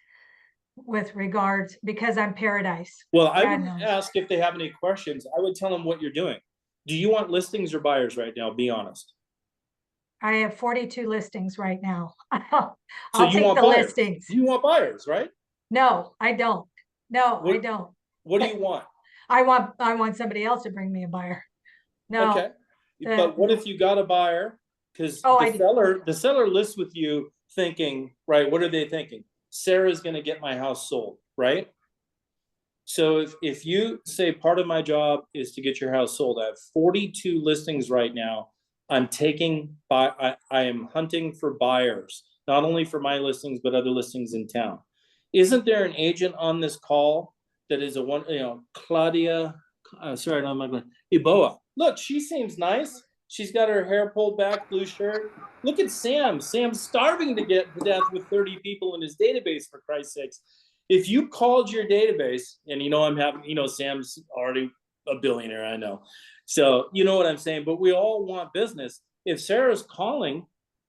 S7: with regards, because I'm Paradise.
S2: Well, I
S7: God
S2: wouldn't
S7: knows.
S2: ask if they have any questions. I would tell them what you're doing. Do you want listings or buyers right now? Be honest.
S7: I have 42 listings right now.
S2: So
S7: I'll
S2: you
S7: take
S2: want
S7: the
S2: buyers.
S7: listings.
S2: You want buyers, right?
S7: No, I don't. No, I
S2: What-
S7: don't.
S2: What do you want?
S7: I want somebody else to bring me a buyer. No.
S2: Okay.
S7: the-
S2: But what if you got a buyer? Because
S7: Oh,
S2: the seller lists with you thinking, right, what are they thinking? Sarah's gonna get my house sold, right? So if you say part of my job is to get your house sold, I have 42 listings right now. I am hunting for buyers, not only for my listings, but other listings in town. Isn't there an agent on this call that is Claudia, sorry, I'm not going, Iboa. Look, she seems nice. She's got her hair pulled back, blue shirt. Look at Sam. Sam's starving to get to death with 30 people in his database, for Christ's sakes. If you called your database, and Sam's already a billionaire, I know. So you know what I'm saying, but we all want business. If Sarah's calling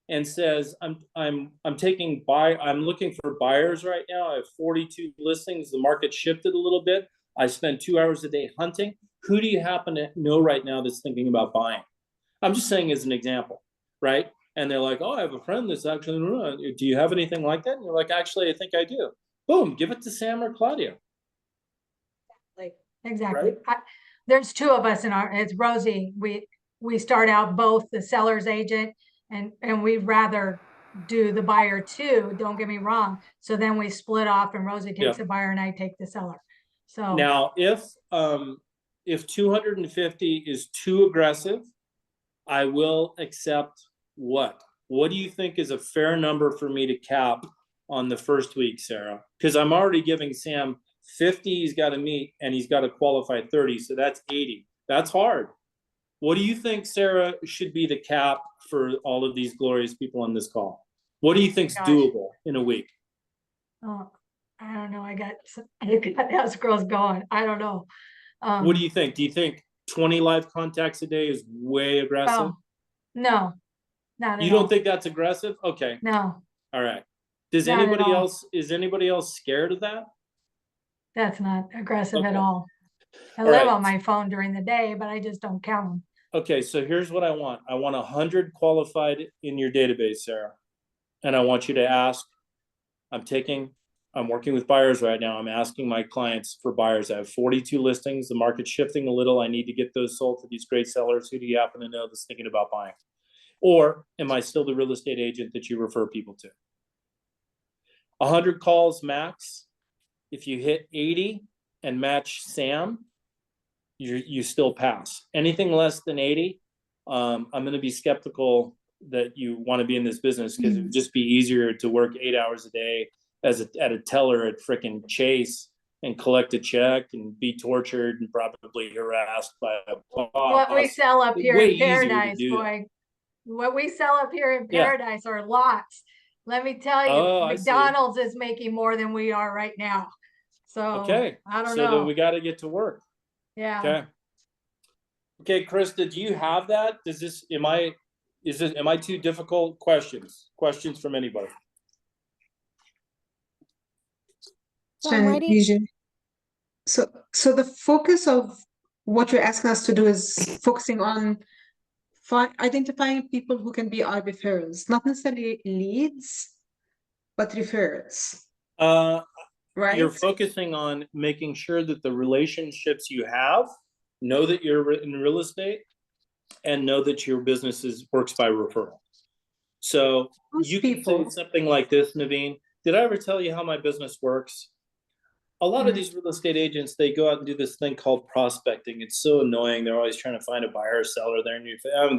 S2: and says, I'm looking for buyers right now. I have 42 listings. The market shifted a little bit. I spend 2 hours a day hunting. Who do you happen to know right now that's thinking about buying? I'm just saying as an example, right? And they're like, oh, I have a friend that's actually, do you have anything like that? And you're like, actually, I think I do. Boom, give it to Sam or Claudia.
S7: Exactly.
S2: Right?
S7: There's two of us it's Rosie. We start out both the seller's agent and we'd rather do the buyer too, don't get me wrong. So then we split off and Rosie takes the buyer and I take the seller. So
S2: now if 250 is too aggressive, I will accept what? What do you think is a fair number for me to cap on the first week, Sarah? Because I'm already giving Sam 50 he's got to meet and he's got to qualify 30, so that's 80. That's hard. What do you think, Sarah, should be the cap for all of these glorious people on this call? What do you think's doable in a week?
S7: Oh, I don't know. I got those girls going. I don't know.
S2: What do you think? Do you think 20 live contacts a day is way aggressive?
S7: Oh, no, not at
S2: You don't think that's aggressive? Okay.
S7: No.
S2: All right. Is
S7: Not at
S2: anybody
S7: all.
S2: else scared of that?
S7: That's not aggressive at
S2: Okay.
S7: all. I
S2: All
S7: live
S2: right.
S7: on my phone during the day, but I just don't count them.
S2: Okay, so here's what I want. I want 100 qualified in your database, Sarah. And I want you to ask, I'm working with buyers right now. I'm asking my clients for buyers. I have 42 listings. The market's shifting a little. I need to get those sold to these great sellers. Who do you happen to know that's thinking about buying? Or am I still the real estate agent that you refer people to? 100 calls max. If you hit 80 and match Sam, you still pass. Anything less than 80, I'm going to be skeptical that you want to be in this business, because it would just be easier to work 8 hours a day at a teller at frickin' Chase and collect a check and be tortured and probably harassed by a boss.
S7: What we sell up here
S2: Way
S7: in
S2: easier to
S7: Paradise,
S2: do that.
S7: boy. What we sell up here in
S2: Yeah.
S7: Paradise are lots. Let me tell you,
S2: Oh, I see.
S7: McDonald's is making more than we are right now. So
S2: Okay,
S7: I don't
S2: so
S7: know.
S2: then we got to get to work.
S7: Yeah.
S2: Okay, Krista, do you have that? Am I too difficult? Questions from anybody?
S3: John, why do you-
S8: So the focus of what you're asking us to do is focusing on identifying people who can be our referrals, not necessarily leads, but referrals, right?
S2: You're focusing on making sure that the relationships you have know that you're in real estate and know that your business works by referral. So
S8: Most
S2: you can say
S8: people-
S2: something like this, Naveen. Did I ever tell you how my business works? A lot of these real estate agents, they go out and do this thing called prospecting. It's so annoying. They're always trying to find a buyer or seller. They're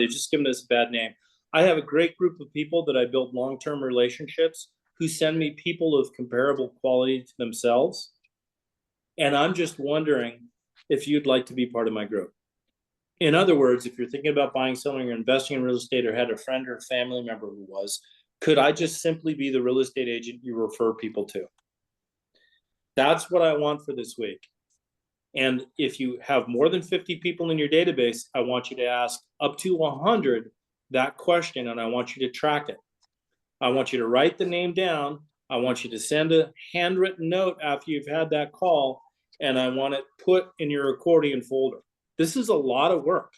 S2: just giving us a bad name. I have a great group of people that I build long-term relationships who send me people of comparable quality to themselves. And I'm just wondering if you'd like to be part of my group. In other words, if you're thinking about buying, selling, or investing in real estate, or had a friend or family member who was, could I just simply be the real estate agent you refer people to? That's what I want for this week. And if you have more than 50 people in your database, I want you to ask up to 100 that question, and I want you to track it. I want you to write the name down. I want you to send a handwritten note after you've had that call, and I want it put in your accordion folder. This is a lot of work.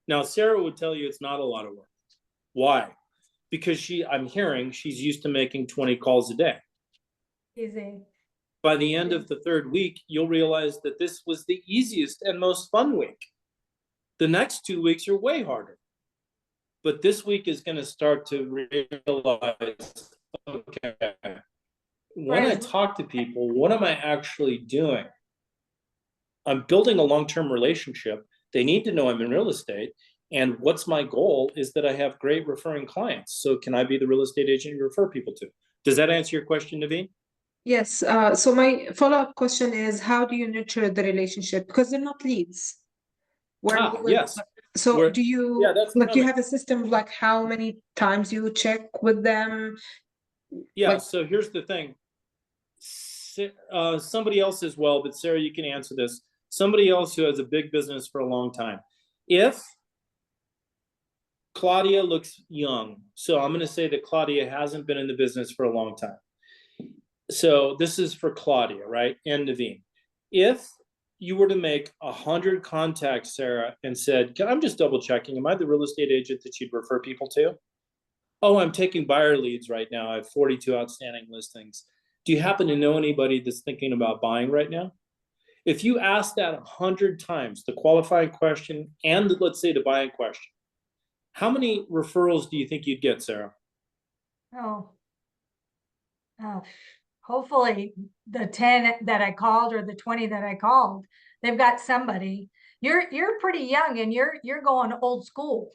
S2: Now, Sarah would tell you it's not a lot of work. Why? Because I'm hearing she's used to making 20 calls a day.
S7: Easy.
S2: By the end of the third week, you'll realize that this was the easiest and most fun week. The next 2 weeks are way harder. But this week is going to start to realize, okay, when I talk to people, what am I actually doing? I'm building a long-term relationship. They need to know I'm in real estate. And what's my goal is that I have great referring clients. So can I be the real estate agent you refer people to? Does that answer your question, Naveen?
S8: Yes. So my follow-up question is, how do you nurture the relationship? Because they're not leads.
S2: Yes.
S8: So do you
S2: that's
S8: like do you
S2: coming.
S8: have a system of like how many times you check with them?
S2: Yeah,
S8: Like-
S2: so here's the thing. Somebody else as well, but Sarah, you can answer this. Somebody else who has a big business for a long time. If Claudia looks young, so I'm going to say that Claudia hasn't been in the business for a long time. So this is for Claudia, right? And Naveen. If you were to make 100 contacts, Sarah, and said, I'm just double checking, am I the real estate agent that you'd refer people to? Oh, I'm taking buyer leads right now. I have 42 outstanding listings. Do you happen to know anybody that's thinking about buying right now? If you ask that 100 times, the qualifying question and let's say the buying question, how many referrals do you think you'd get, Sarah?
S7: Oh, hopefully the 10 that I called or the 20 that I called, they've got somebody. You're pretty young and you're going old school.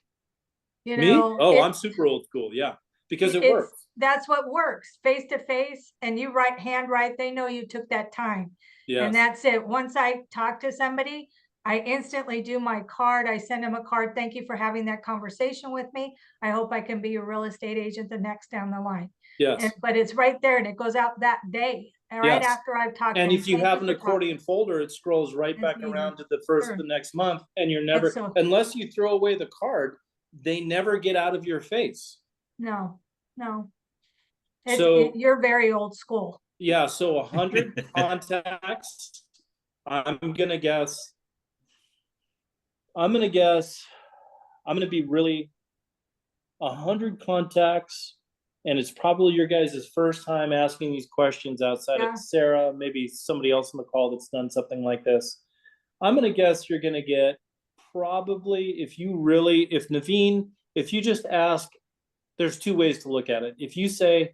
S7: You
S2: Me?
S7: know,
S2: Oh, I'm super old school. Yeah, because it works.
S7: That's what works, face to face, and you handwrite. They know you took that time.
S2: Yes.
S7: And that's it. Once I talk to somebody, I instantly do my card. I send them a card. Thank you for having that conversation with me. I hope I can be your real estate agent the next down the line.
S2: Yes.
S7: But it's right there and it goes out that day. And right
S2: Yes.
S7: after I've talked to
S2: And
S7: them.
S2: if you have an accordion folder, it scrolls right back
S7: easy.
S2: around to the first of the next month, and you're never, unless you throw away the card, they never get out of your face.
S7: No.
S2: So
S7: you're very old school.
S2: Yeah, so 100 contacts. I'm gonna be really 100 contacts, and it's probably your guys' first time asking these questions outside of Sarah, maybe somebody else on the call that's done something like this. I'm gonna guess you're gonna get probably, if Naveen, if you just ask, there's two ways to look at it. If you say,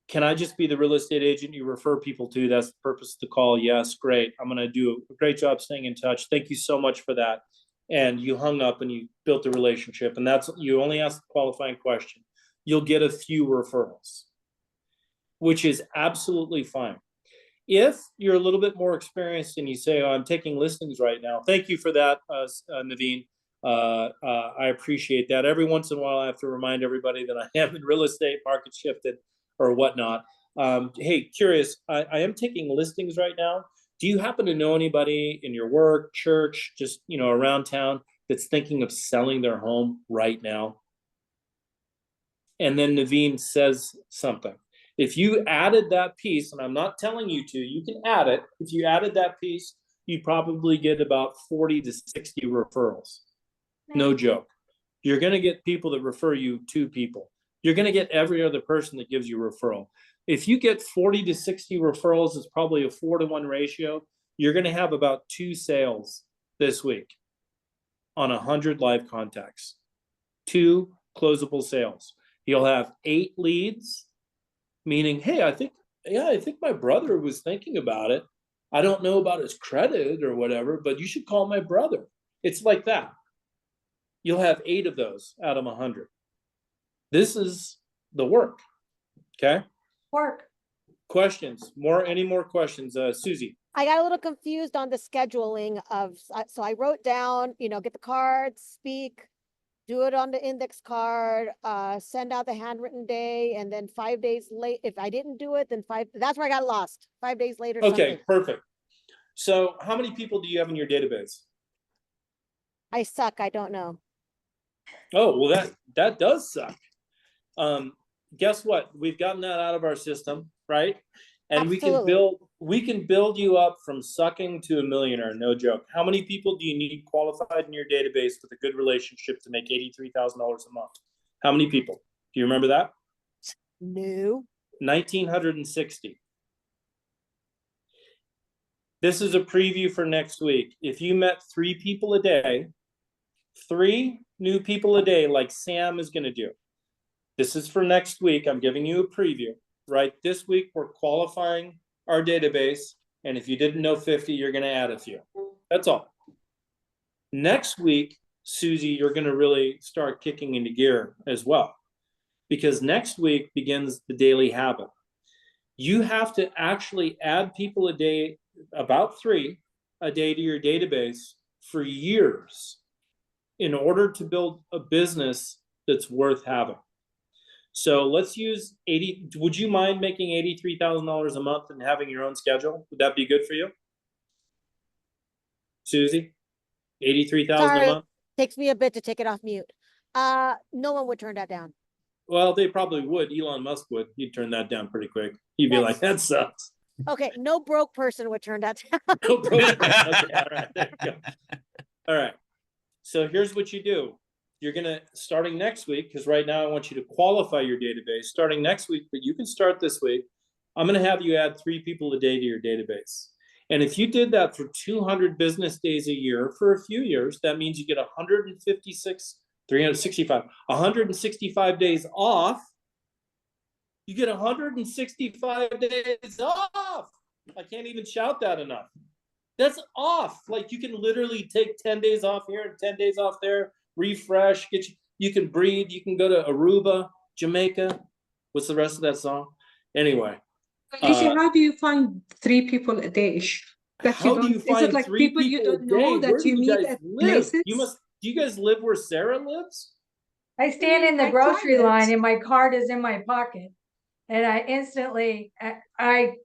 S2: can I just be the real estate agent you refer people to? That's the purpose of the call. Yes, great. I'm going to do a great job staying in touch. Thank you so much for that. And you hung up and you built a relationship. And you only asked the qualifying question. You'll get a few referrals, which is absolutely fine. If you're a little bit more experienced and you say, oh, I'm taking listings right now. Thank you for that, Naveen. I appreciate that. Every once in a while, I have to remind everybody that I am in real estate, market shifted, or whatnot. Hey, curious, I am taking listings right now. Do you happen to know anybody in your work, church, just, around town that's thinking of selling their home right now? And then Naveen says something. If you added that piece, and I'm not telling you to, you can add it. If you added that piece, you probably get about 40 to 60 referrals. No joke. You're going to get people that refer you to people. You're going to get every other person that gives you a referral. If you get 40 to 60 referrals, it's probably a 4-to-1 ratio. You're going to have about 2 sales this week on 100 live contacts. 2 closable sales. You'll have 8 leads, meaning, hey, I think my brother was thinking about it. I don't know about his credit or whatever, but you should call my brother. It's like that. You'll have 8 of those out of 100. This is the work. Okay.
S7: Work.
S2: Questions? Any more questions? Susie.
S3: I got a little confused on the scheduling of, so I wrote down, get the card, speak, do it on the index card, send out the handwritten day, and then 5 days late. If I didn't do it, then that's where I got lost. 5 days later.
S2: Okay,
S3: something.
S2: perfect. So how many people do you have in your database?
S3: I suck. I don't know.
S2: Oh, well, that does suck. Guess what? We've gotten that out of our system, right? And
S3: Absolutely.
S2: we can build you up from sucking to a millionaire, no joke. How many people do you need qualified in your database with a good relationship to make $83,000 a month? How many people? Do you remember that?
S3: No.
S2: 1,960. This is a preview for next week. If you met 3 people a day, 3 new people a day, like Sam is going to do. This is for next week. I'm giving you a preview, right? This week, we're qualifying our database. And if you didn't know 50, you're going to add a few. That's all. Next week, Susie, you're going to really start kicking into gear as well. Because next week begins the daily habit. You have to actually add people a day, about 3 a day to your database for years in order to build a business that's worth having. So let's use 80. Would you mind making $83,000 a month and having your own schedule? Would that be good for you? Susie, 83,000 a month?
S3: Takes me a bit to take it off mute. No one would turn that down.
S2: Well, they probably would. Elon Musk would. He'd turn that down pretty quick. He'd be like, that sucks.
S3: Okay, no broke person would turn that down.
S2: No broke person. Okay, all right, there you go. All right. So here's what you do. You're going to, starting next week, because right now I want you to qualify your database, starting next week, but you can start this week. I'm going to have you add 3 people a day to your database. And if you did that for 200 business days a year for a few years, that means you get 165 days off. You get 165 days off. I can't even shout that enough. That's off. Like, you can literally take 10 days off here and 10 days off there, refresh, you can breathe, you can go to Aruba, Jamaica. What's the rest of that song? Anyway.
S8: How do you find 3 people a day?
S2: How do you find
S8: is it like
S2: 3
S8: people you don't
S2: a
S8: know
S2: day?
S8: that
S2: Where do
S8: you
S2: you
S8: meet
S2: guys
S8: at
S2: live?
S8: places?
S2: Do you guys live where Sarah lives?
S7: I stand in the
S8: I
S7: grocery
S8: tried it.
S7: line and my card is in my pocket. And I instantly,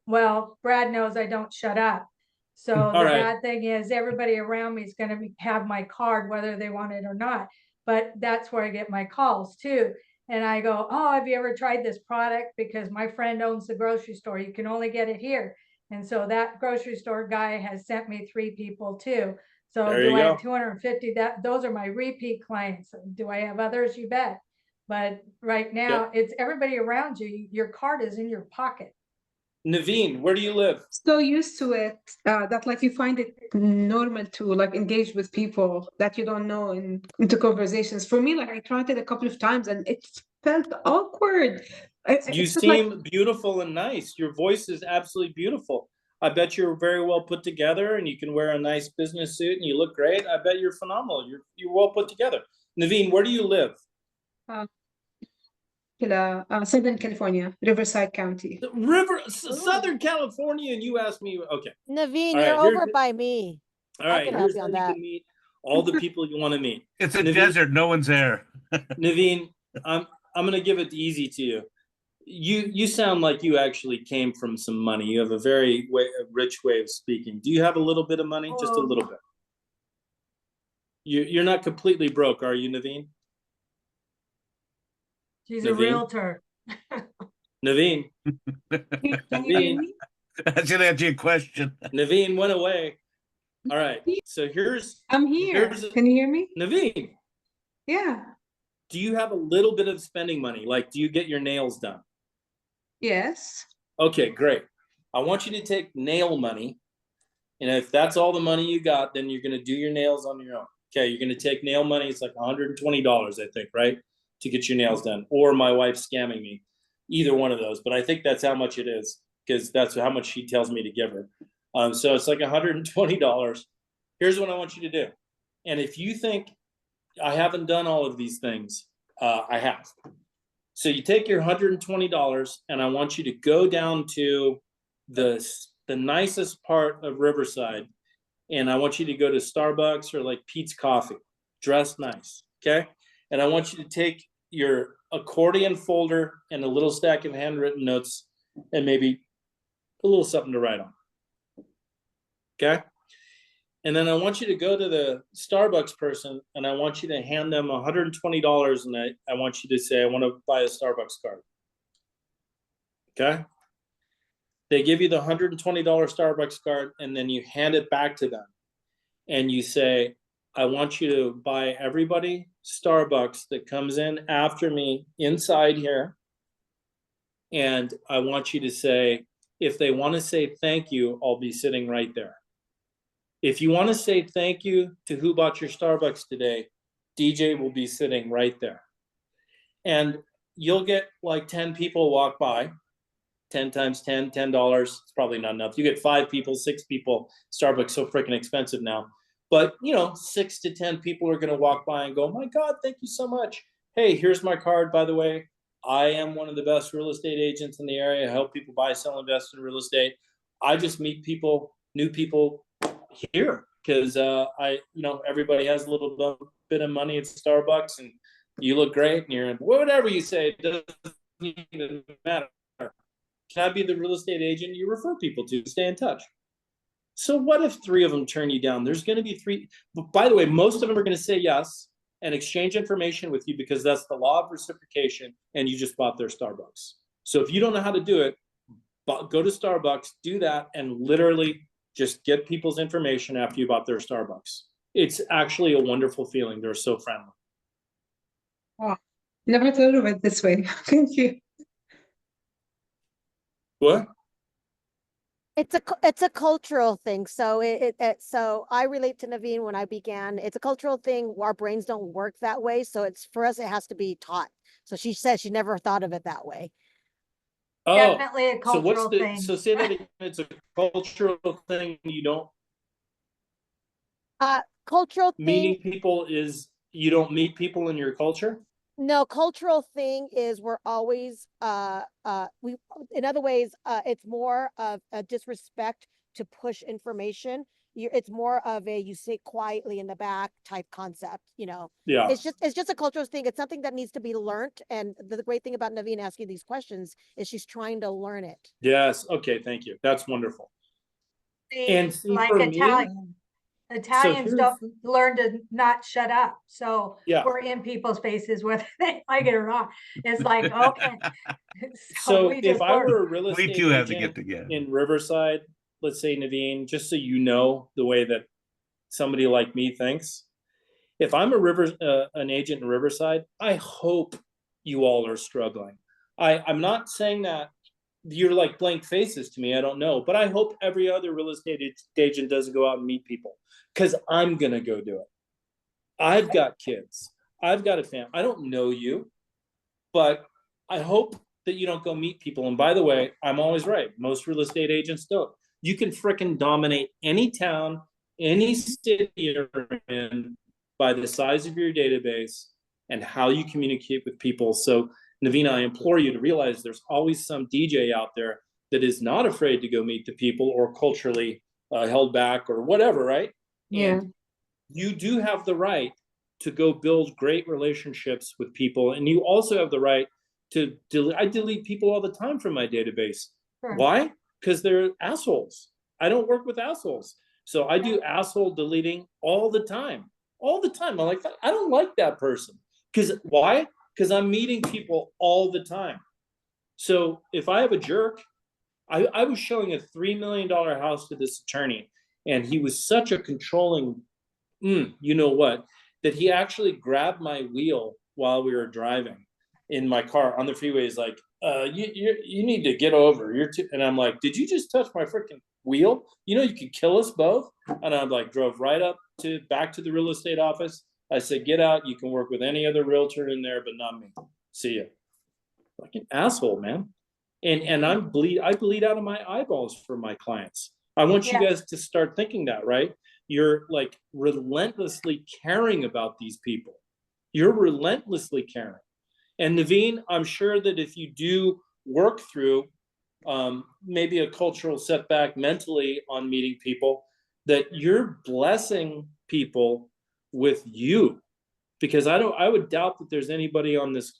S7: well, Brad knows I don't shut up. So the bad thing is everybody around me is going to have my card, whether they want it or not. But that's where I get my calls too. And I go, oh, have you ever tried this product? Because my friend owns the grocery store. You can only get it here. And so that grocery store guy has sent me 3 people too. So do I have 250? Those are my repeat clients. Do I have others? You bet. But right now, it's everybody around you. Your card is in your pocket.
S2: Naveen, where do you live?
S8: So used to it that like you find it normal to like engage with people that you don't know into conversations. For me, like I tried it a couple of times and it felt awkward.
S2: You seem beautiful and nice. Your voice is absolutely beautiful. I bet you're very well put together and you can wear a nice business suit and you look great. I bet you're phenomenal. You're well put together. Naveen, where do you live?
S8: Southern California, Riverside County.
S2: Southern California, and you asked me, okay.
S3: Naveen, you're over by me.
S2: All right, here's how you can meet all the people you want to meet.
S4: It's a desert, no one's there.
S2: Naveen, I'm gonna give it easy to you. You sound like you actually came from some money. You have a very rich way of speaking. Do you have a little bit of money? Just a little bit. You're not completely broke, are you, Naveen?
S7: She's a realtor.
S2: Naveen. Naveen.
S4: That's gonna answer your question.
S2: Naveen went away. All right. So
S8: I'm here. Can you hear me?
S2: Naveen.
S8: Yeah.
S2: Do you have a little bit of spending money? Like, do you get your nails done?
S8: Yes.
S2: Okay, great. I want you to take nail money. And if that's all the money you got, then you're going to do your nails on your own. Okay, you're going to take nail money. It's like $120, I think, right? To get your nails done. Or my wife's scamming me. Either one of those. But I think that's how much it is, because that's how much she tells me to give her. So it's like $120. Here's what I want you to do. And if you think I haven't done all of these things, I have. So you take your $120 and I want you to go down to the nicest part of Riverside, and I want you to go to Starbucks or like Pete's Coffee, dress nice, okay? And I want you to take your accordion folder and a little stack of handwritten notes and maybe a little something to write on, okay? And then I want you to go to the Starbucks person and I want you to hand them $120 and I want you to say, I want to buy a Starbucks card. Okay? They give you the $120 Starbucks card and then you hand it back to them. And you say, I want you to buy everybody Starbucks that comes in after me inside here. And I want you to say, if they want to say thank you, I'll be sitting right there. If you want to say thank you to who bought your Starbucks today, DJ will be sitting right there. And you'll get like 10 people walk by, 10 times 10, $10. It's probably not enough. You get 5 people, 6 people. Starbucks so freaking expensive now. But, 6 to 10 people are going to walk by and go, oh my God, thank you so much. Hey, here's my card, by the way. I am one of the best real estate agents in the area. I help people buy, sell, invest in real estate. I just meet people, new people here because everybody has a little bit of money at Starbucks and you look great and you're in whatever you say, it doesn't even matter. Can I be the real estate agent you refer people to? Stay in touch. So what if 3 of them turn you down? There's going to be 3. But by the way, most of them are going to say yes and exchange information with you because that's the law of reciprocation and you just bought their Starbucks. So if you don't know how to do it, go to Starbucks, do that, and literally just get people's information after you bought their Starbucks. It's actually a wonderful feeling. They're so friendly.
S8: Wow. Never thought of it this way. Thank you.
S2: What?
S3: It's a cultural thing. So so I relate to Naveen when I began. It's a cultural thing. Our brains don't work that way. So it's for us, it has to be taught. So she says she never thought of it that way.
S2: Oh,
S7: Definitely a
S2: so
S7: cultural thing.
S2: So say that again. It's a cultural thing. You don't
S3: Cultural
S2: meeting
S3: thing.
S2: people is you don't meet people in your culture.
S3: No, cultural thing is we're always we in other ways it's more of a disrespect to push information. It's more of a you sit quietly in the back type concept, Yeah. It's just a cultural thing. It's something that needs to be learned. And the great thing about Naveen asking these questions is she's trying to learn it.
S2: Yes. Okay. Thank you. That's wonderful. And see,
S7: like
S2: for
S7: Italian. Italians don't learn to not shut up. So we're in people's faces whether they like it or not. It's like, okay.
S2: So if I were a real estate
S4: we do have to
S2: agent
S4: get together
S2: in Riverside, let's say Naveen, just so you know the way that somebody like me thinks. If I'm an agent in Riverside, I hope you all are struggling. I'm not saying that you're like blank faces to me. I don't know, but I hope every other real estate agent doesn't go out and meet people because I'm going to go do it. I've got kids. I've got a family. I don't know you, but I hope that you don't go meet people. And by the way, I'm always right. Most real estate agents don't. You can fricking dominate any town, any city you're in by the size of your database and how you communicate with people. So Naveen, I implore you to realize there's always some DJ out there that is not afraid to go meet the people or culturally held back or whatever, right?
S8: Yeah.
S2: And you do have the right to go build great relationships with people. And you also have the right to I delete people all the time from my database. Sure. Why? Because they're assholes. I don't work with assholes. So I do asshole deleting all the time. All the time. I'm like, I don't like that person. Because why? Because I'm meeting people all the time. So if I have a jerk, I was showing a $3 million house to this attorney, and he was such a controlling, you know what, that he actually grabbed my wheel while we were driving in my car on the freeway. He's like, you need to get over. And I'm like, did you just touch my freaking wheel? You could kill us both. And I'm like, drove right back to the real estate office. I said, get out. You can work with any other realtor in there, but not me. See ya. Like an asshole, man. And I bleed out of my eyeballs for my clients. I want you guys to start thinking that, right? You're like relentlessly caring about these people. You're relentlessly caring. And Naveen, I'm sure that if you do work through maybe a cultural setback mentally on meeting people, that you're blessing people with you. Because I would doubt that there's anybody on this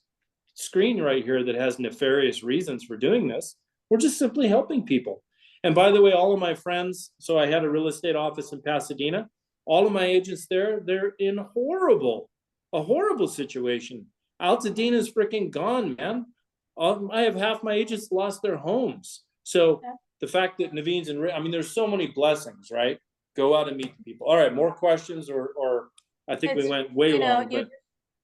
S2: screen right here that has nefarious reasons for doing this. We're just simply helping people. And by the way, all of my friends, so I had a real estate office in Pasadena. All of my agents there, they're in a horrible situation. Altadena's freaking gone, man. I have half my agents lost their homes. So the fact that Naveen's I mean, there's so many blessings, right? Go out and meet the people. All right, more questions, or I think we went way long. But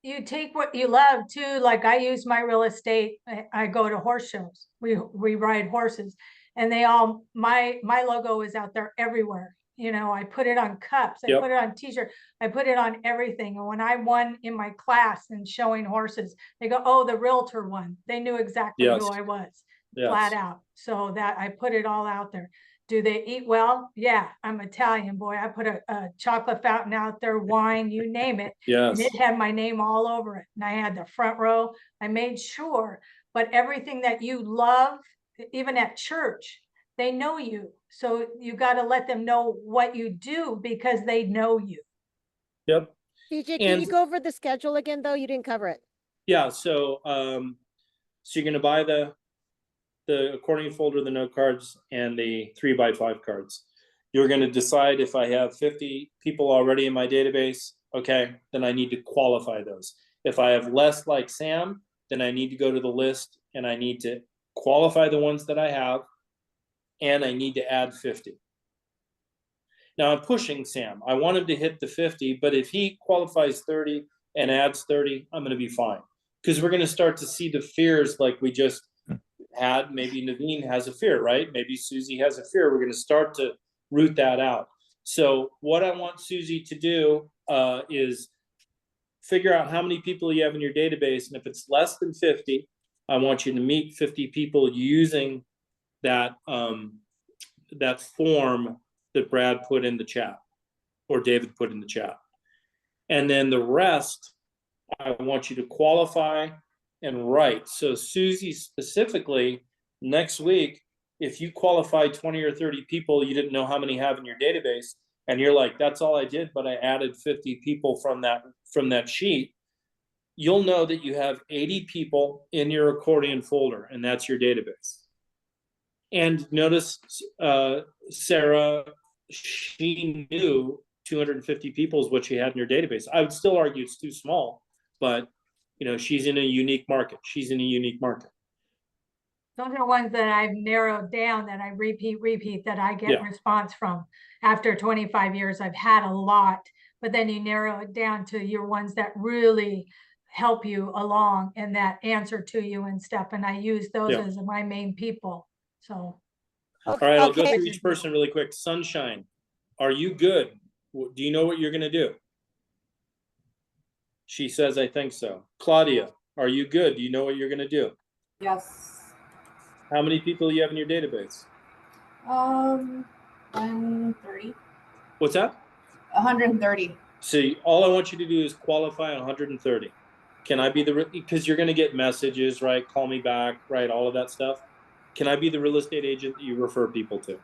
S7: you take what you love too. Like I use my real estate. I go to horse shows. We ride horses, and they all my logo is out there everywhere. You know, I put it on cups. I put it on t-shirt. I put it on everything. And when I won in my class and showing horses, they go, "Oh, the realtor one." They knew exactly who I was, flat out. So that I put it all out there. Do they eat well? Yeah, I'm Italian, boy. I put a chocolate fountain out there, wine, you name it.
S2: Yes.
S7: And it had my name all over it. And I had the front row. I made sure, but everything that you love, even at church, they know you. So you got to let them know what you do because they know you.
S2: Yep.
S3: DJ, can you go over the schedule again, though? You didn't cover it.
S2: Yeah, so you're gonna buy the accordion folder, the note cards, and the 3x5 cards. You're gonna decide if I have 50 people already in my database, okay, then I need to qualify those. If I have less like Sam, then I need to go to the list and I need to qualify the ones that I have, and I need to add 50. Now I'm pushing Sam. I want him to hit the 50, but if he qualifies 30 and adds 30, I'm gonna be fine. Because we're gonna start to see the fears like we just had. Maybe Naveen has a fear, right? Maybe Susie has a fear. We're going to start to root that out. So what I want Susie to do is figure out how many people you have in your database. And if it's less than 50, I want you to meet 50 people using that, that form that Brad put in the chat or David put in the chat. And then the rest, I want you to qualify and write. So Susie specifically, next week, if you qualified 20 or 30 people, you didn't know how many you have in your database, and you're like, that's all I did, but I added 50 people from that sheet, you'll know that you have 80 people in your accordion folder, and that's your database. And notice Sarah, she knew 250 people is what she had in your database. I would still argue it's too small, but you know, she's in a unique market. She's in a unique market.
S7: Those are ones that I've narrowed down that I repeat that I get response from. After 25 years, I've had a lot, but then you narrow it down to your ones that really help you along and that answer to you and stuff. And I use those as my main people. So.
S2: All right, I'll go through each person really quick. Sunshine, are you good? Do you know what you're going to do? She says, I think so. Claudia, are you good? Do you know what you're going to do?
S9: Yes.
S2: How many people do you have in your database?
S9: 130.
S2: What's that?
S9: 130.
S2: See, all I want you to do is qualify 130. Can I be because you're going to get messages, right? Call me back, right? All of that stuff. Can I be the real estate agent that you refer people to?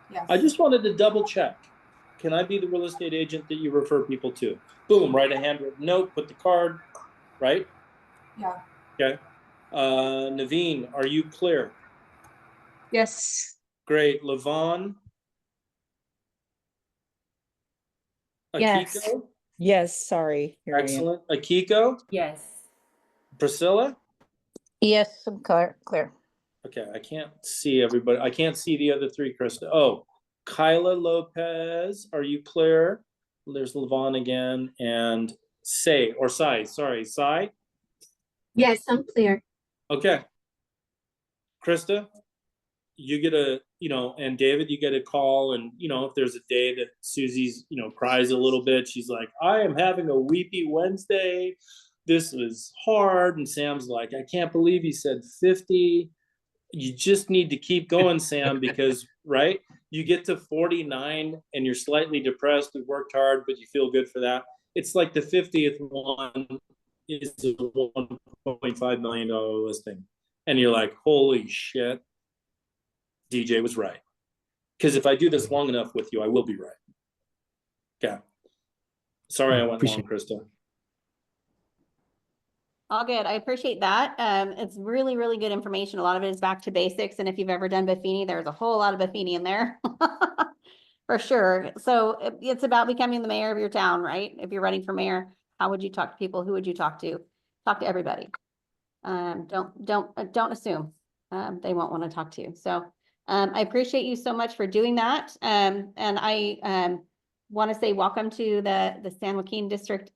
S9: Yes.
S2: I just wanted to double check. Can I be the real estate agent that you refer people to? Boom, write a handwritten note, put the card, right?
S9: Yeah.
S2: Okay. Naveen, are you clear?
S8: Yes.
S2: Great. Levon?
S10: Yes.
S2: Akiko?
S10: Yes, sorry. Here
S2: Excellent. Akiko?
S9: Yes.
S2: Priscilla?
S10: Yes, I'm clear.
S2: Okay, I can't see everybody. I can't see the other three, Krista. Oh, Kyla Lopez, are you clear? There's Levon again, and Sai. Sorry, Sai?
S11: Yes, I'm clear.
S2: Okay. Krista, you get a, and David, you get a call, and, if there's a day that Susie's, cries a little bit, she's like, I am having a weepy Wednesday. This was hard. And Sam's like, I can't believe you said 50. You just need to keep going, Sam, because, right, you get to 49 and you're slightly depressed. You worked hard, but you feel good for that. It's like the 50th one is a one $1.5 million listing. And you're like, holy shit, DJ was right. Because if I do this long enough with you, I will be right. Yeah. Sorry I went long, Krista.
S1: All good. I appreciate that. It's really, really good information. A lot of it is back to basics. And if you've ever done Buffini, there's a whole lot of Buffini in there. For sure. So it's about becoming the mayor of your town, right? If you're running for mayor, how would you talk to people? Who would you talk to? Talk to everybody. Don't assume they won't want to talk to you. So I appreciate you so much for doing that. And I want to say welcome to the San Joaquin district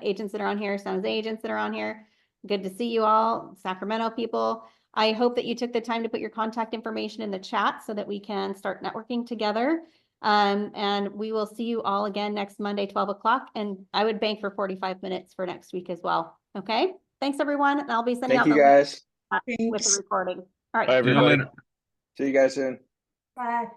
S1: agents that are on here, San Jose agents that are on here. Good to see you all, Sacramento people. I hope that you took the time to put your contact information in the chat so that we can start networking together. And we will see you all again next Monday, 12 o'clock. And I would bank for 45 minutes for next week as well. Okay. Thanks, everyone. And I'll be sending out
S5: Thank you guys.
S1: with the recording. All right.
S5: Bye,
S4: See you
S5: everybody.
S4: later.
S5: See you guys soon.
S7: Bye.